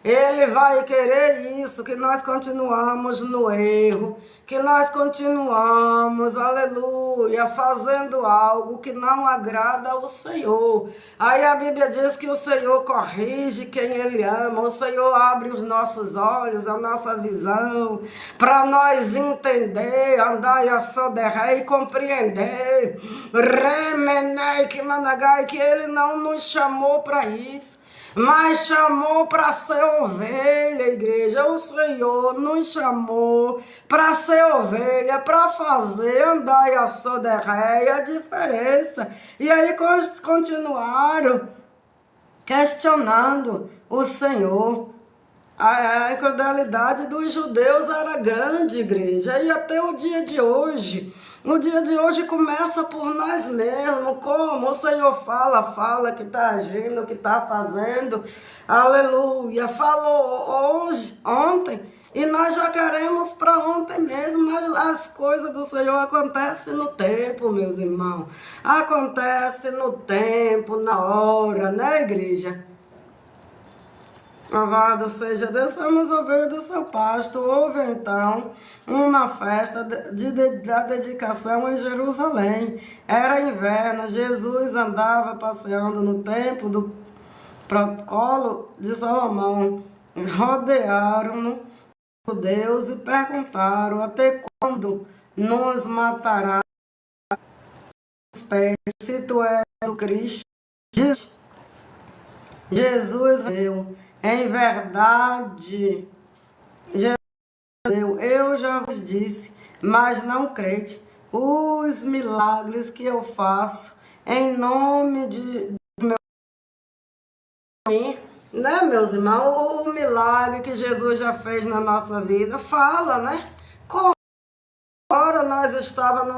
Ele vai querer isso, que nós continuamos no erro, que nós continuamos, aleluia, fazendo algo que não agrada ao Senhor. Aí a Bíblia diz que o Senhor corrige quem Ele ama, o Senhor abre os nossos olhos, a nossa visão, para nós entender, andar e assoderrar e compreender, remenei que managai, que Ele não nos chamou para isso, mas chamou para ser ovelha, igreja. O Senhor nos chamou para ser ovelha, para fazer, andar e assoderrar a diferença. E aí continuaram questionando o Senhor. A incredulidade dos judeus era grande, igreja, e até o dia de hoje. No dia de hoje começa por nós mesmos, como o Senhor fala que está agindo, que está fazendo, aleluia, falou hoje, ontem, e nós já queremos para ontem mesmo, mas as coisas do Senhor acontecem no tempo, meus irmãos, acontece no tempo, na hora, né, igreja? Louvado seja Deus, estamos ouvindo o seu pasto. Houve então uma festa da dedicação em Jerusalém. Era inverno, Jesus andava passeando no templo do protocolo de Salomão. Rodearam-no Deus e perguntaram, até quando nos matará se tu és o Cristo? Jesus veio. Em verdade, eu já vos disse, mas não crede. Os milagres que eu faço em nome do meu nome, né, meus irmãos? O milagre que Jesus já fez na nossa vida, fala, né? Ora, nós estávamos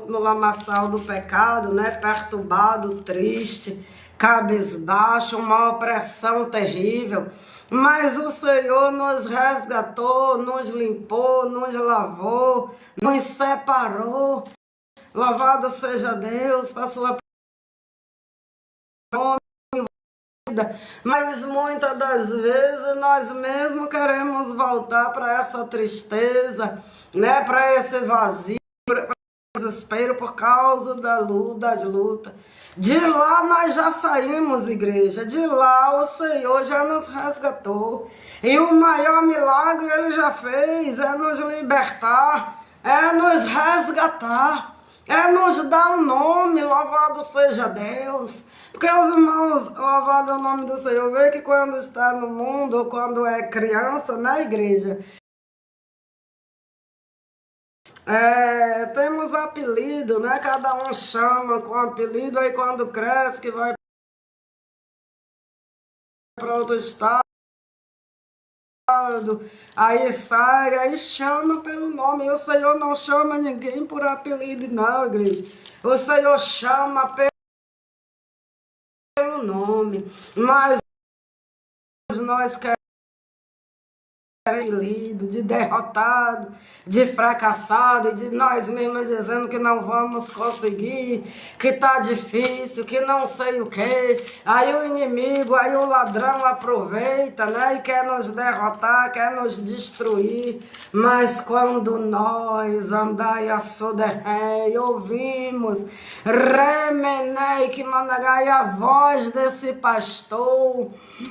no lamaçal do pecado, né? Perturbado, triste, cabisbaixo, uma opressão terrível. Mas o Senhor nos resgatou, nos limpou, nos lavou, nos separou. Louvado seja Deus, para sua Mas muitas das vezes nós mesmos queremos voltar para essa tristeza, né? Para esse vazio, desespero por causa das lutas. De lá nós já saímos, igreja. De lá o Senhor já nos resgatou. E o maior milagre Ele já fez, é nos libertar, é nos resgatar, é nos dar um nome, louvado seja Deus. Porque os irmãos, louvado o nome do Senhor, vê que quando está no mundo, ou quando é criança, na igreja, temos apelido, né? Cada um chama com apelido, aí quando cresce, que vai para outro estado, aí sai, aí chama pelo nome. E o Senhor não chama ninguém por apelido, não, igreja. O Senhor chama pelo nome. Mas nós queremos de derrotado, de fracassado, e de nós mesmos dizendo que não vamos conseguir, que tá difícil, que não sei o que. Aí o inimigo, aí o ladrão aproveita, né, e quer nos derrotar, quer nos destruir. Mas quando nós andai a soderrei, ouvimos remenei que managai a voz desse pastor,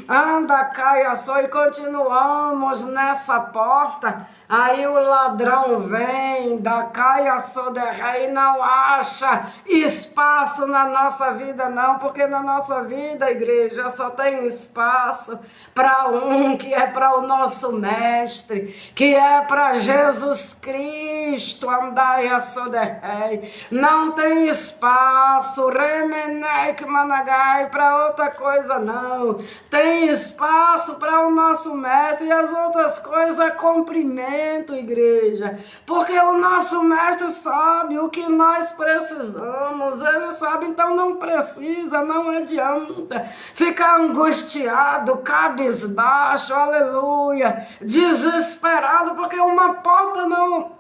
anda caia só, e continuamos nessa porta. Aí o ladrão vem da caia soderrei e não acha espaço na nossa vida, não, porque na nossa vida, igreja, só tem espaço para um, que é para o nosso mestre, que é para Jesus Cristo. Andai a soderrei, não tem espaço remenei que managai para outra coisa, não. Tem espaço para o nosso mestre, e as outras coisas é cumprimento, igreja. Porque o nosso mestre sabe o que nós precisamos. Ele sabe, então não precisa, não adianta ficar angustiado, cabisbaixo, aleluia, desesperado, porque uma porta não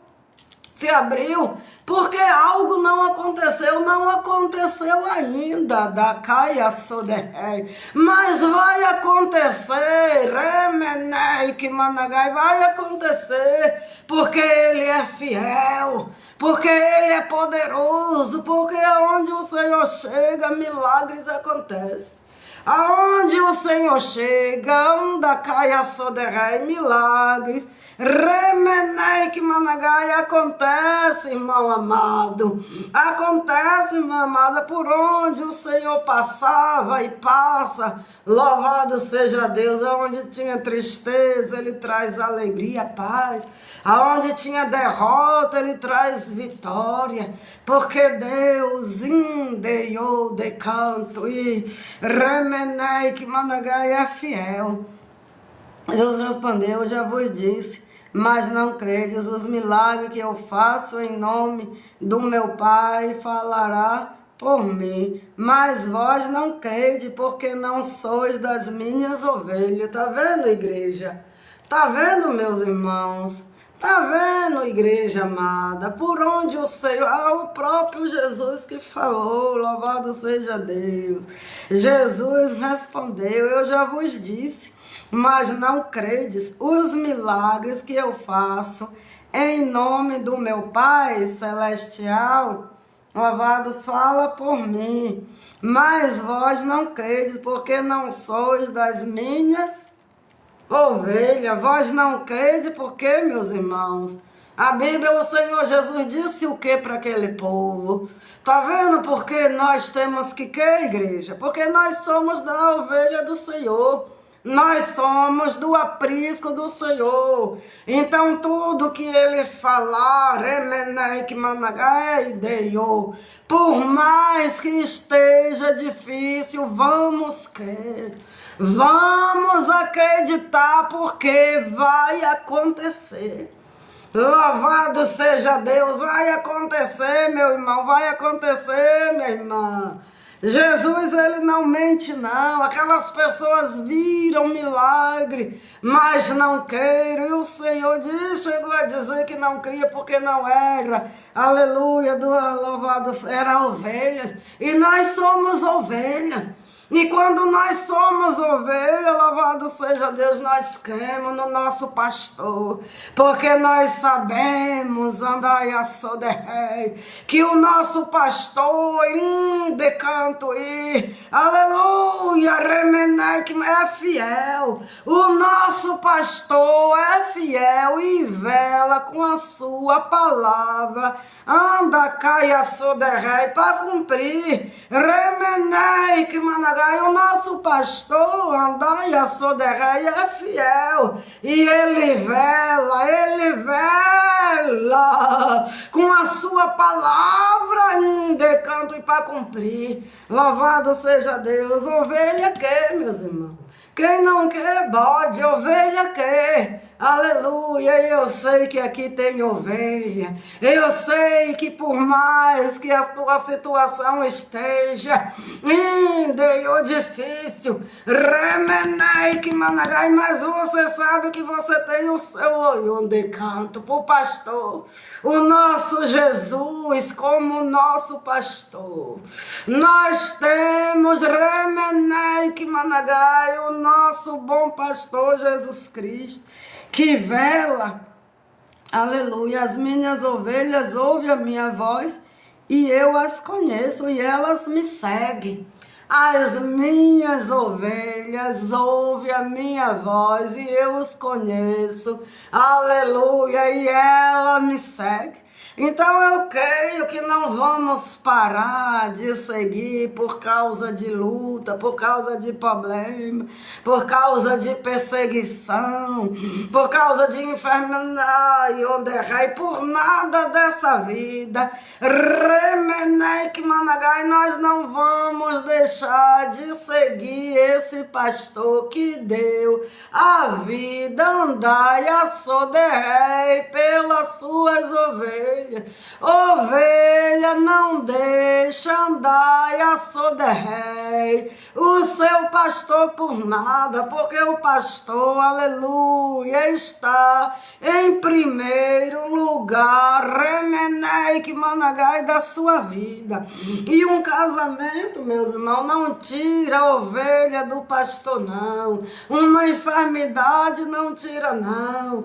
se abriu, porque algo não aconteceu ainda, da caia soderrei, mas vai acontecer, remenei que managai, vai acontecer, porque Ele é fiel, porque Ele é poderoso, porque aonde o Senhor chega, milagres acontecem. Aonde o Senhor chega, anda caia soderrei, milagres, remenei que managai, acontece, irmão amado, acontece, irmã amada, por onde o Senhor passava e passa, louvado seja Deus. Aonde tinha tristeza, Ele traz alegria, paz, aonde tinha derrota, Ele traz vitória, porque Deus indeiou de canto e remenei que managai é fiel. Jesus respondeu, já vos disse, mas não credes, os milagres que eu faço em nome do meu Pai falará por mim, mas vós não crede, porque não sois das minhas ovelhas. Tá vendo, igreja? Tá vendo, meus irmãos? Tá vendo, igreja amada? Por onde o Senhor, o próprio Jesus que falou, louvado seja Deus. Jesus respondeu, eu já vos disse, mas não credes, os milagres que eu faço em nome do meu Pai Celestial, louvados fala por mim, mas vós não credes, porque não sois das minhas ovelha. Vós não crede, por quê, meus irmãos? A Bíblia, o Senhor Jesus disse o que para aquele povo? Tá vendo por que nós temos que igreja? Porque nós somos da ovelha do Senhor. Nós somos do aprisco do Senhor. Então tudo que Ele falar, por mais que esteja difícil, vamos crer. Vamos acreditar, porque vai acontecer. Louvado seja Deus, vai acontecer, meu irmão, vai acontecer, minha irmã. Jesus, Ele não mente, não. Aquelas pessoas viram milagre, mas não queiram. E o Senhor chegou a dizer que não cria porque não era. Aleluia, louvado, era ovelhas. E nós somos ovelhas. E quando nós somos ovelha, louvado seja Deus, nós cremos no nosso pastor, porque nós sabemos, andai a soderrei, que o nosso pastor, de canto e, aleluia, remenai, que é fiel. O nosso pastor é fiel e vela com a sua palavra, anda, caia, soderrei, para cumprir, remenai, que managai. O nosso pastor, andai a soderrei, é fiel, e ele vela com a sua palavra, de canto e para cumprir. Louvado seja Deus. Ovelha que, meus irmãos? Quem não quer bode, ovelha quer. Aleluia, eu sei que aqui tem ovelha, eu sei que por mais que a tua situação esteja ou difícil, remenei que managai, mas você sabe que você tem o seu olho de canto pro pastor, o nosso Jesus como nosso pastor. Nós temos remenei que managai, o nosso bom pastor Jesus Cristo, que vela, aleluia, as minhas ovelhas ouvem a minha voz e eu as conheço e elas me seguem. As minhas ovelhas ouvem a minha voz e eu os conheço, aleluia, e ela me segue. Então eu creio que não vamos parar de seguir por causa de luta, por causa de problema, por causa de perseguição, por causa de enfermidade, onde errai, por nada dessa vida. Remenei que managai, nós não vamos deixar de seguir esse pastor que deu a vida, andai a soderrei pelas suas ovelhas. Ovelha, não deixa andar a soderrei o seu pastor por nada, porque o pastor, aleluia, está em primeiro lugar, remenei que managai da sua vida. E um casamento, meus irmãos, não tira a ovelha do pastor, não. Uma enfermidade não tira, não.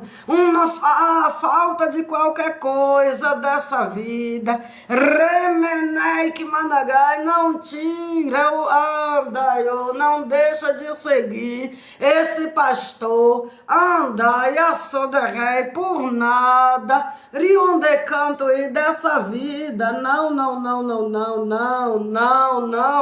A falta de qualquer coisa dessa vida, remenei que managai, não tira o andai, não deixa de seguir esse pastor, andai a soderrei por nada, rionde canto e dessa vida, não,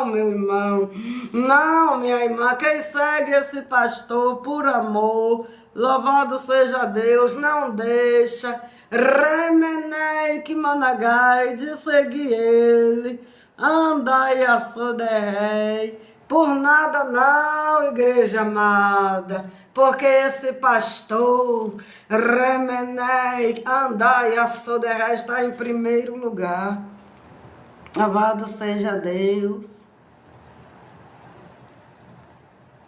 meu irmão, não, minha irmã, quem segue esse pastor por amor, louvado seja Deus, não deixa, remenei que managai, de seguir ele, andai a soderrei, por nada não, igreja amada, porque esse pastor, remenei, andai a soderrei, está em primeiro lugar, louvado seja Deus,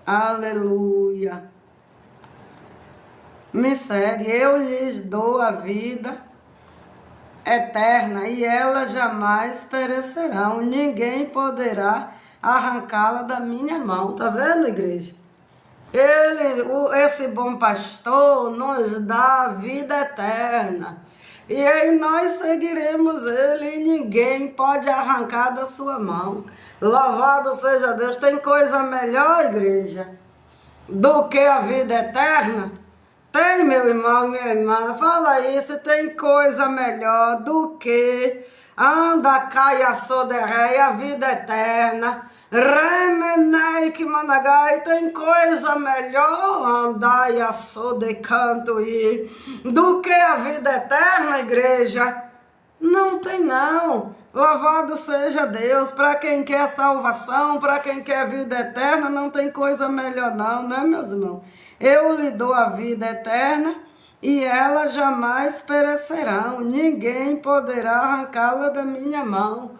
aleluia. Me segue, eu lhes dou a vida eterna e elas jamais perecerão. Ninguém poderá arrancá-la da minha mão. Tá vendo, igreja? Esse bom pastor nos dá a vida eterna. E aí nós seguiremos ele e ninguém pode arrancar da sua mão. Louvado seja Deus. Tem coisa melhor, igreja, do que a vida eterna? Tem, meu irmão, minha irmã, fala aí, se tem coisa melhor do que anda, caia, soderrei, a vida eterna, remenei que managai, tem coisa melhor, andai a sode canto e do que a vida eterna, igreja? Não tem não. Louvado seja Deus, para quem quer salvação, para quem quer vida eterna, não tem coisa melhor não, né, meus irmãos? Eu lhe dou a vida eterna e elas jamais perecerão, ninguém poderá arrancá-la da minha mão.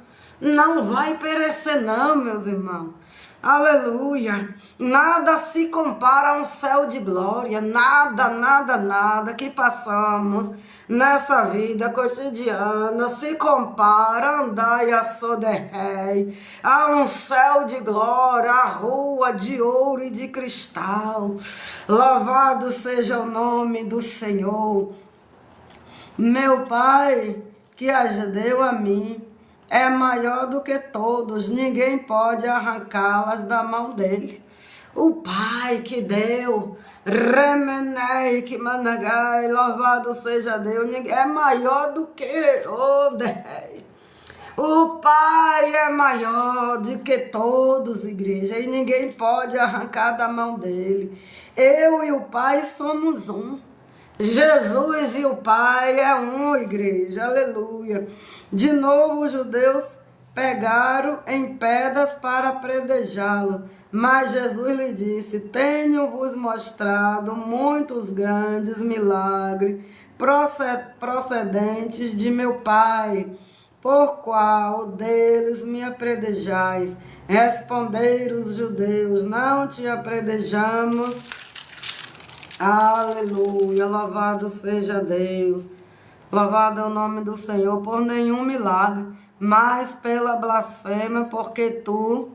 Não vai perecer não, meus irmãos. Aleluia. Nada se compara a um céu de glória. Nada, nada, nada que passamos nessa vida cotidiana se compara, andai a Soderrei, a um céu de glória, a rua de ouro e de cristal. Louvado seja o nome do Senhor. Meu Pai, que as deu a mim, é maior do que todos, ninguém pode arrancá-las da mão dele. O Pai que deu, Remenei que Managai, louvado seja Deus, é maior do que Odei. O Pai é maior do que todos, igreja, e ninguém pode arrancar da mão dele. Eu e o Pai somos um. Jesus e o Pai é um, igreja, aleluia. De novo os judeus pegaram em pedras para apedrejá-lo, mas Jesus lhe disse: tenho-vos mostrado muitos grandes milagres procedentes de meu Pai, por qual deles me apedrejais? Responderam os judeus: não te apedrejamos. Aleluia, louvado seja Deus, louvado é o nome do Senhor, por nenhum milagre, mas pela blasfêmia, porque tu,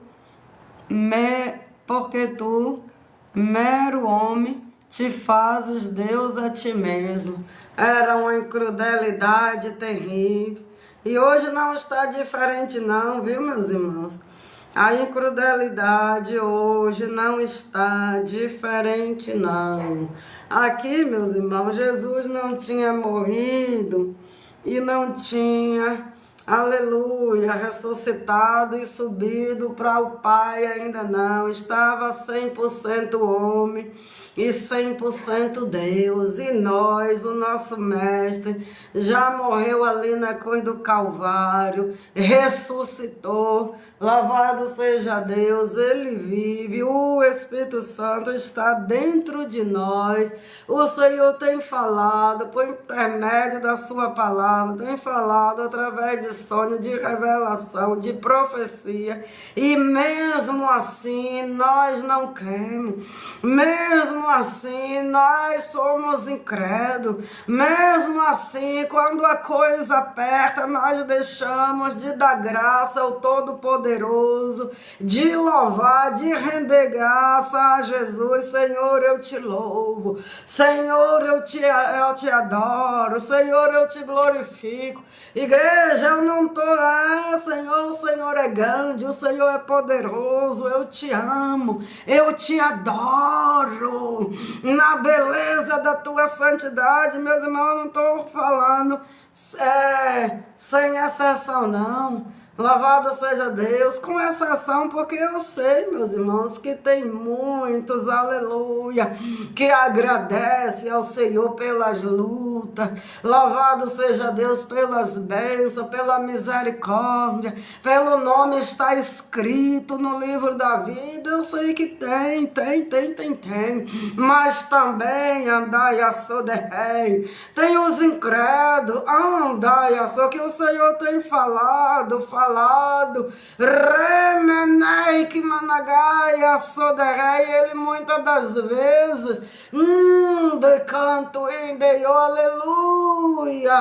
mero homem, te fazes Deus a ti mesmo. Era uma incrudelidade terrível, e hoje não está diferente não, viu, meus irmãos? A incrudelidade hoje não está diferente, não. Aqui, meus irmãos, Jesus não tinha morrido e não tinha, aleluia, ressuscitado e subido para o Pai, ainda não. Estava 100% homem e 100% Deus. E nós, o nosso mestre, já morreu ali na cruz do Calvário, ressuscitou, louvado seja Deus, ele vive, o Espírito Santo está dentro de nós. O Senhor tem falado por intermédio da sua palavra, tem falado através de sonho, de revelação, de profecia, e mesmo assim nós não cremos, mesmo assim nós somos incrédulos, mesmo assim quando a coisa aperta nós deixamos de dar graça ao Todo-Poderoso, de louvar, de render graça a Jesus. Senhor, eu te louvo, Senhor, eu te adoro, Senhor, eu te glorifico. Igreja, eu não estou Senhor, o Senhor é grande, o Senhor é poderoso, eu te amo, eu te adoro, na beleza da tua santidade. Meus irmãos, eu não estou falando sem exceção, não. Louvado seja Deus, com exceção, porque eu sei, meus irmãos, que tem muitos, aleluia, que agradecem ao Senhor pelas lutas. Louvado seja Deus pelas bênçãos, pela misericórdia, pelo nome está escrito no livro da vida. Eu sei que tem. Mas também andai a Soderrei, tem os incrédulos, andai a Soderrei, que o Senhor tem falado, Remenei que Managai, a Soderrei, ele muitas das vezes, de canto em Deus, aleluia,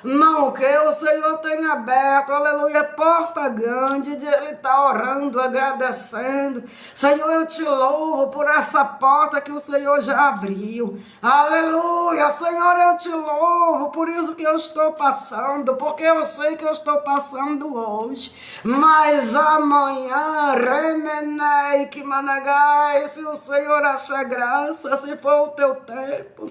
não que o Senhor tenha aberto, aleluia, porta grande, de ele estar orando, agradecendo. Senhor, eu te louvo por essa porta que o Senhor já abriu, aleluia. Senhor, eu te louvo por isso que eu estou passando, porque eu sei que eu estou passando hoje, mas amanhã, Remenei que Managai, se o Senhor achar graça, se for o teu tempo,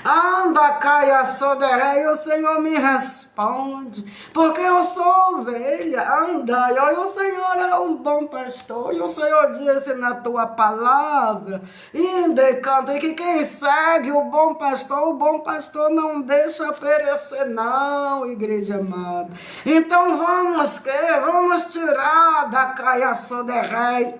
anda, caia, Soderrei, o Senhor me responde, porque eu sou ovelha, anda, e o Senhor é um bom pastor, e o Senhor disse na tua palavra, indicando que quem segue o bom pastor não deixa perecer, não, igreja amada. Então vamos tirar da caia, Soderrei,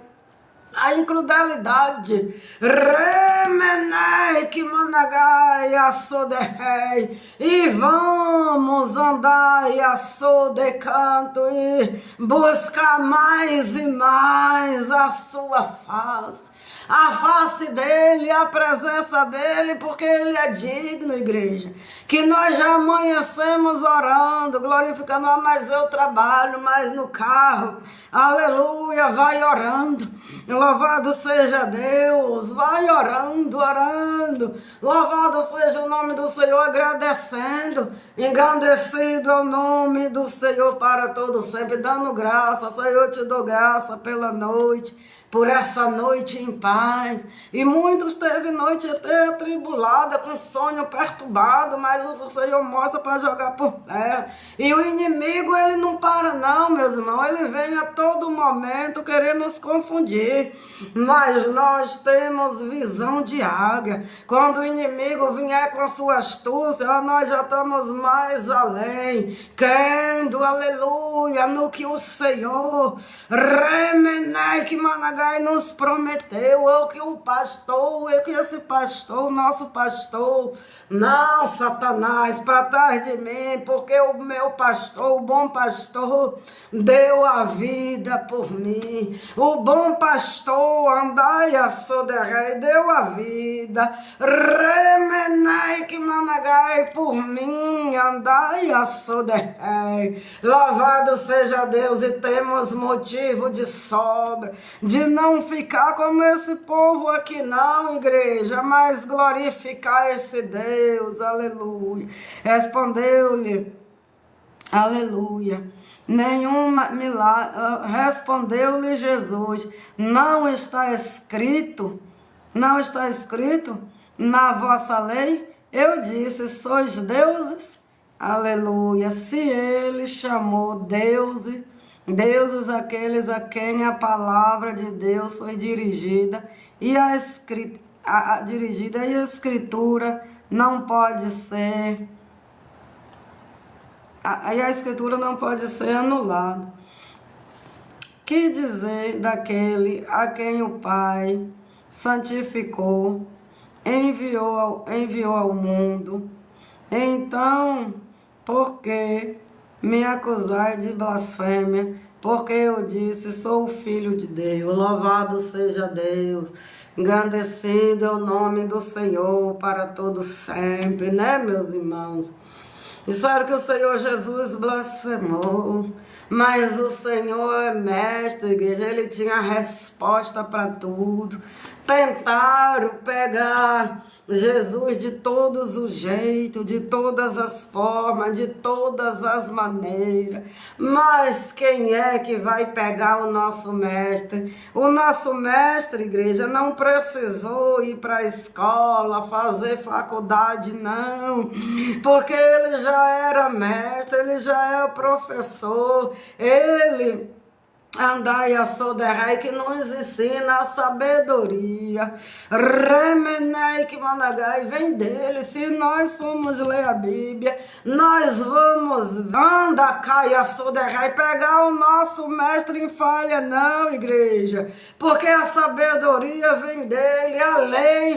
a incrudelidade. Remenei que managai assodei. E vamos andar e de canto e buscar mais e mais a sua face. A face dele, a presença dele, porque ele é digno, igreja. Que nós já amanhecemos orando, glorificando, mas eu trabalho mais no carro. Aleluia, vai orando. Louvado seja Deus, vai orando, orando. Louvado seja o nome do Senhor, agradecendo. Engrandecido é o nome do Senhor para todo sempre, dando graça. Senhor, eu te dou graça pela noite, por essa noite em paz. E muitos teve noite até atribulada, com sonho perturbado, mas o Senhor mostra para jogar por terra. E o inimigo, ele não para não, meus irmãos. Ele vem a todo momento querer nos confundir. Mas nós temos visão de águia. Quando o inimigo vier com a sua astúcia, nós já estamos mais além, crendo, aleluia, no que o Senhor Remenai que Managai nos prometeu, ou que o pastor, ou que esse pastor, nosso pastor, não, Satanás, para trás de mim, porque o meu pastor, o bom pastor, deu a vida por mim. O bom pastor, andai a soderrei, deu a vida. Remenai que Managai por mim, andai a soderrei. Louvado seja Deus, e temos motivo de sobra, de não ficar como esse povo aqui não, igreja, mas glorificar esse Deus, aleluia. Respondeu-lhe, aleluia, nenhum milagre, respondeu-lhe Jesus, não está escrito na vossa lei? Eu disse, sois deuses? Aleluia. Se ele chamou deuses aqueles a quem a palavra de Deus foi dirigida, e a escritura não pode ser, e a escritura não pode ser anulada. Que dizer daquele a quem o Pai santificou, enviou ao mundo? Então, por que me acusai de blasfêmia? Porque eu disse, sou o Filho de Deus. Louvado seja Deus. Engrandecido é o nome do Senhor para todos sempre, né, meus irmãos? Disseram que o Senhor Jesus blasfemou, mas o Senhor é mestre, igreja, ele tinha resposta para tudo. Tentaram pegar Jesus de todos os jeitos, de todas as formas, de todas as maneiras. Mas quem é que vai pegar o nosso mestre? O nosso mestre, igreja, não precisou ir para a escola, fazer faculdade, não. Porque ele já era mestre, ele já é professor, ele... Andai a soderrai que nos ensina a sabedoria. Remenei que managai vem dele. Se nós formos ler a Bíblia, nós vamos anda cai a soderrai pegar o nosso mestre em falha, não, igreja. Porque a sabedoria vem dele, a lei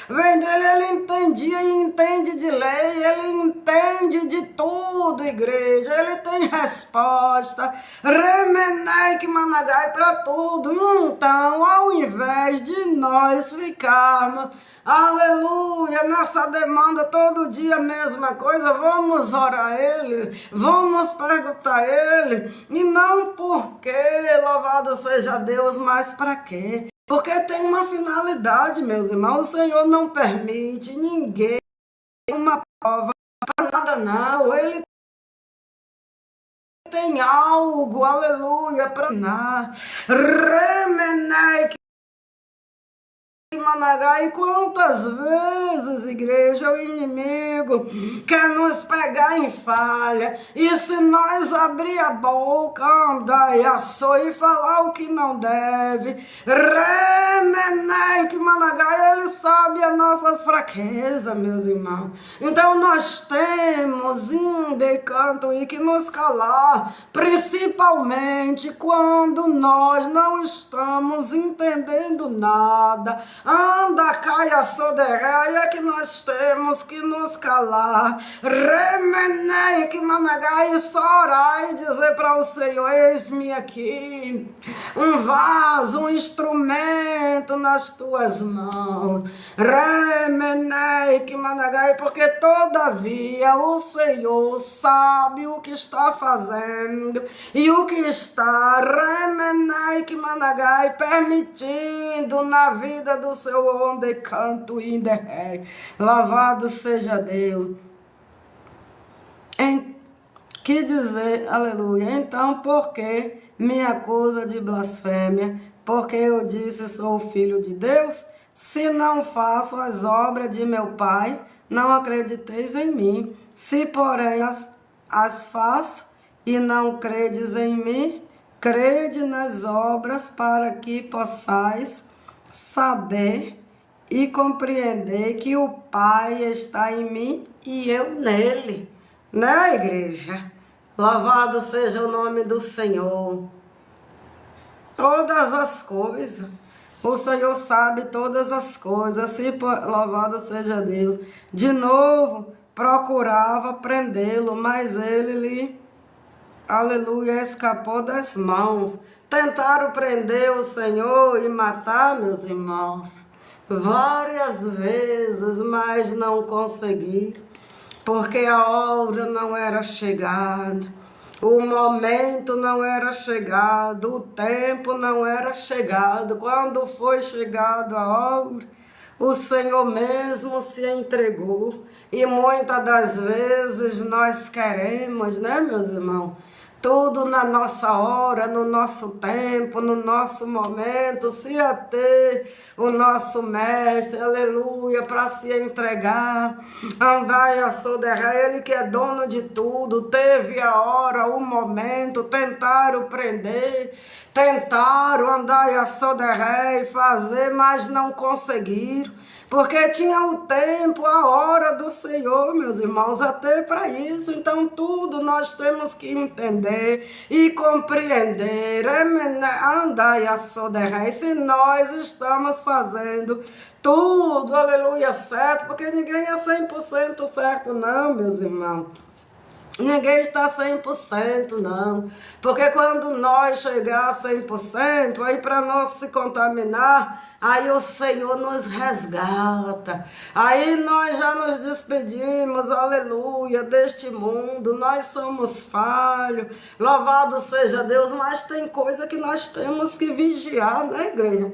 vem dele, ele entendia e entende de lei, ele entende de tudo, igreja. Ele tem resposta. Remenai que managai para tudo. Então, ao invés de nós ficarmos, aleluia, nessa demanda todo dia a mesma coisa, vamos orar a ele, vamos perguntar a ele, e não porque, louvado seja Deus, mas para quê? Porque tem uma finalidade, meus irmãos. O Senhor não permite ninguém uma prova para nada, não. Ele tem algo, aleluia, para ensinar. Remenai Managai, e quantas vezes, igreja, o inimigo quer nos pegar em falha, e se nós abrir a boca, andar e falar o que não deve, Remenei, que Managai, ele sabe as nossas fraquezas, meus irmãos. Então nós temos de canto e que nos calar, principalmente quando nós não estamos entendendo nada. Anda, caia, soderé, é que nós temos que nos calar. Remenei, que Managai, só orar e dizer para o Senhor: eis-me aqui, um vaso, um instrumento nas tuas mãos. Remenei, que Managai, porque todavia o Senhor sabe o que está fazendo e o que está, Remenei, que Managai, permitindo na vida do seu onde canto e rei. Louvado seja Deus. Que dizer, aleluia. Então, por que me acusa de blasfêmia? Porque eu disse, sou filho de Deus? Se não faço as obras de meu Pai, não acrediteis em mim. Se, porém, as faço e não credes em mim, crede nas obras, para que possais saber e compreender que o Pai está em mim e eu nele. Né, igreja? Louvado seja o nome do Senhor. Todas as coisas. O Senhor sabe todas as coisas. Louvado seja Deus. De novo, procurava prendê-lo, mas ele lhe, aleluia, escapou das mãos. Tentaram prender o Senhor e matar, meus irmãos, várias vezes, mas não conseguiram. Porque a hora não era chegada, o momento não era chegado, o tempo não era chegado. Quando foi chegado a hora, o Senhor mesmo se entregou. E muitas das vezes nós queremos, né, meus irmãos? Tudo na nossa hora, no nosso tempo, no nosso momento, se ater o nosso mestre, aleluia, para se entregar. Andai a soderé, ele que é dono de tudo, teve a hora, o momento, tentaram prender, tentaram andar a soderé e fazer, mas não conseguiram. Porque tinha o tempo, a hora do Senhor, meus irmãos, até para isso. Então tudo nós temos que entender e compreender. Andai a soderé, se nós estamos fazendo tudo, aleluia, certo, porque ninguém é 100% certo não, meus irmãos. Ninguém está 100% não, porque quando nós chegar a 100%, aí para não se contaminar, aí o Senhor nos resgata, aí nós já nos despedimos, aleluia, deste mundo. Nós somos falhos, louvado seja Deus, mas tem coisa que nós temos que vigiar, né, igreja?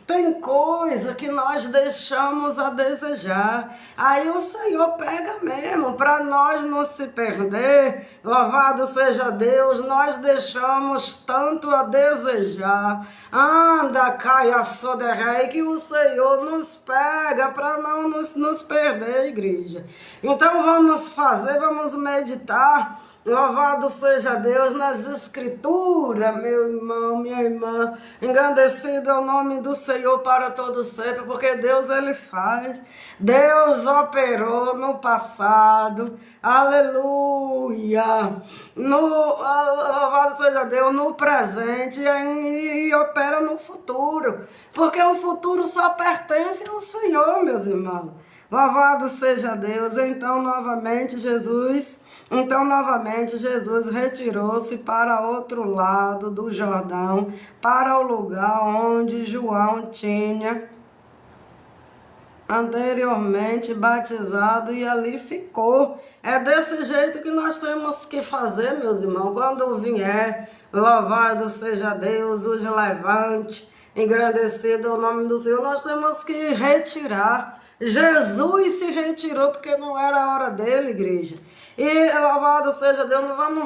Tem coisa que nós deixamos a desejar. Aí o Senhor pega mesmo, para nós não se perder. Louvado seja Deus, nós deixamos tanto a desejar. Anda, caia, soderei, que o Senhor nos pega para não nos perder, igreja. Então vamos fazer, vamos meditar. Louvado seja Deus nas escrituras, meu irmão, minha irmã. Engrandecido é o nome do Senhor para todo sempre, porque Deus ele faz. Deus operou no passado, aleluia. Louvado seja Deus no presente e opera no futuro, porque o futuro só pertence ao Senhor, meus irmãos. Louvado seja Deus. Então novamente Jesus retirou-se para outro lado do Jordão, para o lugar onde João tinha anteriormente batizado, e ali ficou. É desse jeito que nós temos que fazer, meus irmãos. Quando vier, louvado seja Deus, os levante, Engrandecido é o nome do Senhor. Nós temos que retirar. Jesus se retirou porque não era a hora dele, igreja. E louvado seja Deus, não vamos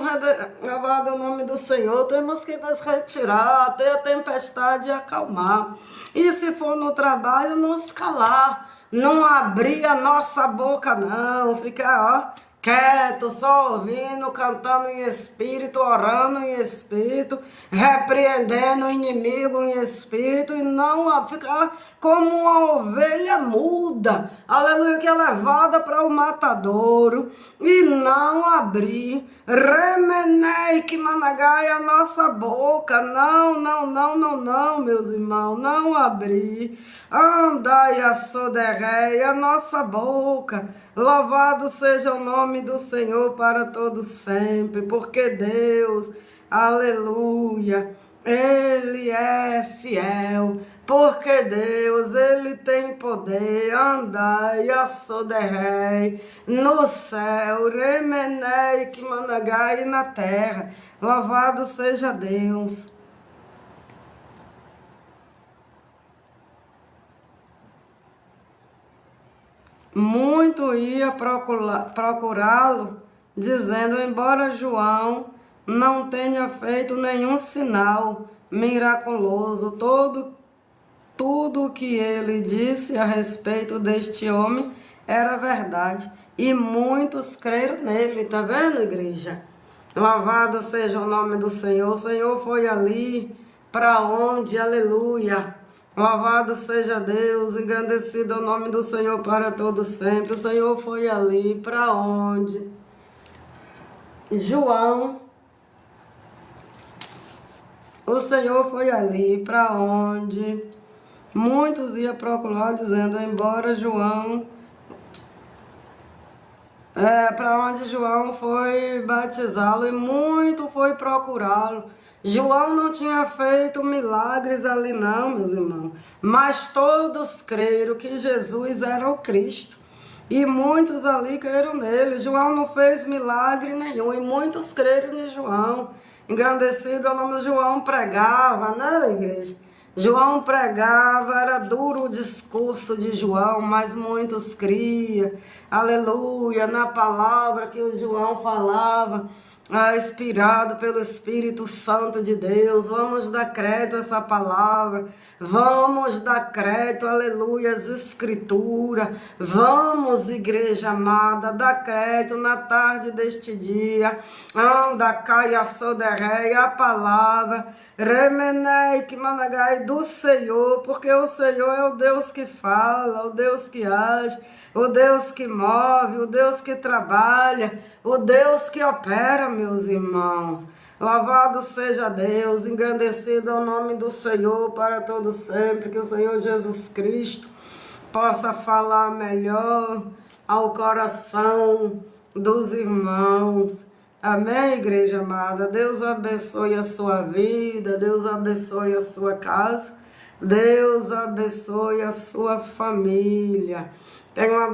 louvado o nome do Senhor. Temos que nos retirar até a tempestade acalmar. E se for no trabalho, nos calar. Não abrir a nossa boca, não. Ficar, ó, quieto, só ouvindo, cantando em espírito, orando em espírito, repreendendo o inimigo em espírito, e não ficar como uma ovelha muda, aleluia, que é levada para o matadouro, e não abrir, remenei que managai a nossa boca, não, meus irmãos, não abrir, andai a soderrei a nossa boca, louvado seja o nome do Senhor para todos sempre, porque Deus, aleluia, Ele é fiel, porque Deus, Ele tem poder, andai a soderrei no céu, remenei que managai na terra, louvado seja Deus. Muito ia procurá-lo, dizendo, embora João não tenha feito nenhum sinal miraculoso, tudo o que ele disse a respeito deste homem era verdade. E muitos creram nele, tá vendo, igreja? Louvado seja o nome do Senhor. O Senhor foi ali para onde, aleluia. Louvado seja Deus, engrandecido o nome do Senhor para todo sempre. O Senhor foi ali para onde? João. O Senhor foi ali para onde? Muitos iam procurar, dizendo, embora João... para onde João foi batizá-lo e muito foi procurá-lo. João não tinha feito milagres ali não, meus irmãos, mas todos creram que Jesus era o Cristo. E muitos ali creram nele. João não fez milagre nenhum e muitos creram em João. Engrandecido é o nome de João, pregava, né, igreja? João pregava, era duro o discurso de João, mas muitos criam, aleluia, na palavra que o João falava, inspirado pelo Espírito Santo de Deus. Vamos dar crédito a essa palavra, vamos dar crédito, aleluia, às escrituras, vamos, igreja amada, dar crédito na tarde deste dia, anda, caia, soderrei, a palavra, remenei, que managai do Senhor, porque o Senhor é o Deus que fala, o Deus que age, o Deus que move, o Deus que trabalha, o Deus que opera, meus irmãos. Louvado seja Deus, engrandecido é o nome do Senhor para todo sempre, que o Senhor Jesus Cristo possa falar melhor ao coração dos irmãos. Amém, igreja amada? Deus abençoe a sua vida, Deus abençoe a sua casa, Deus abençoe a sua família. Tenha uma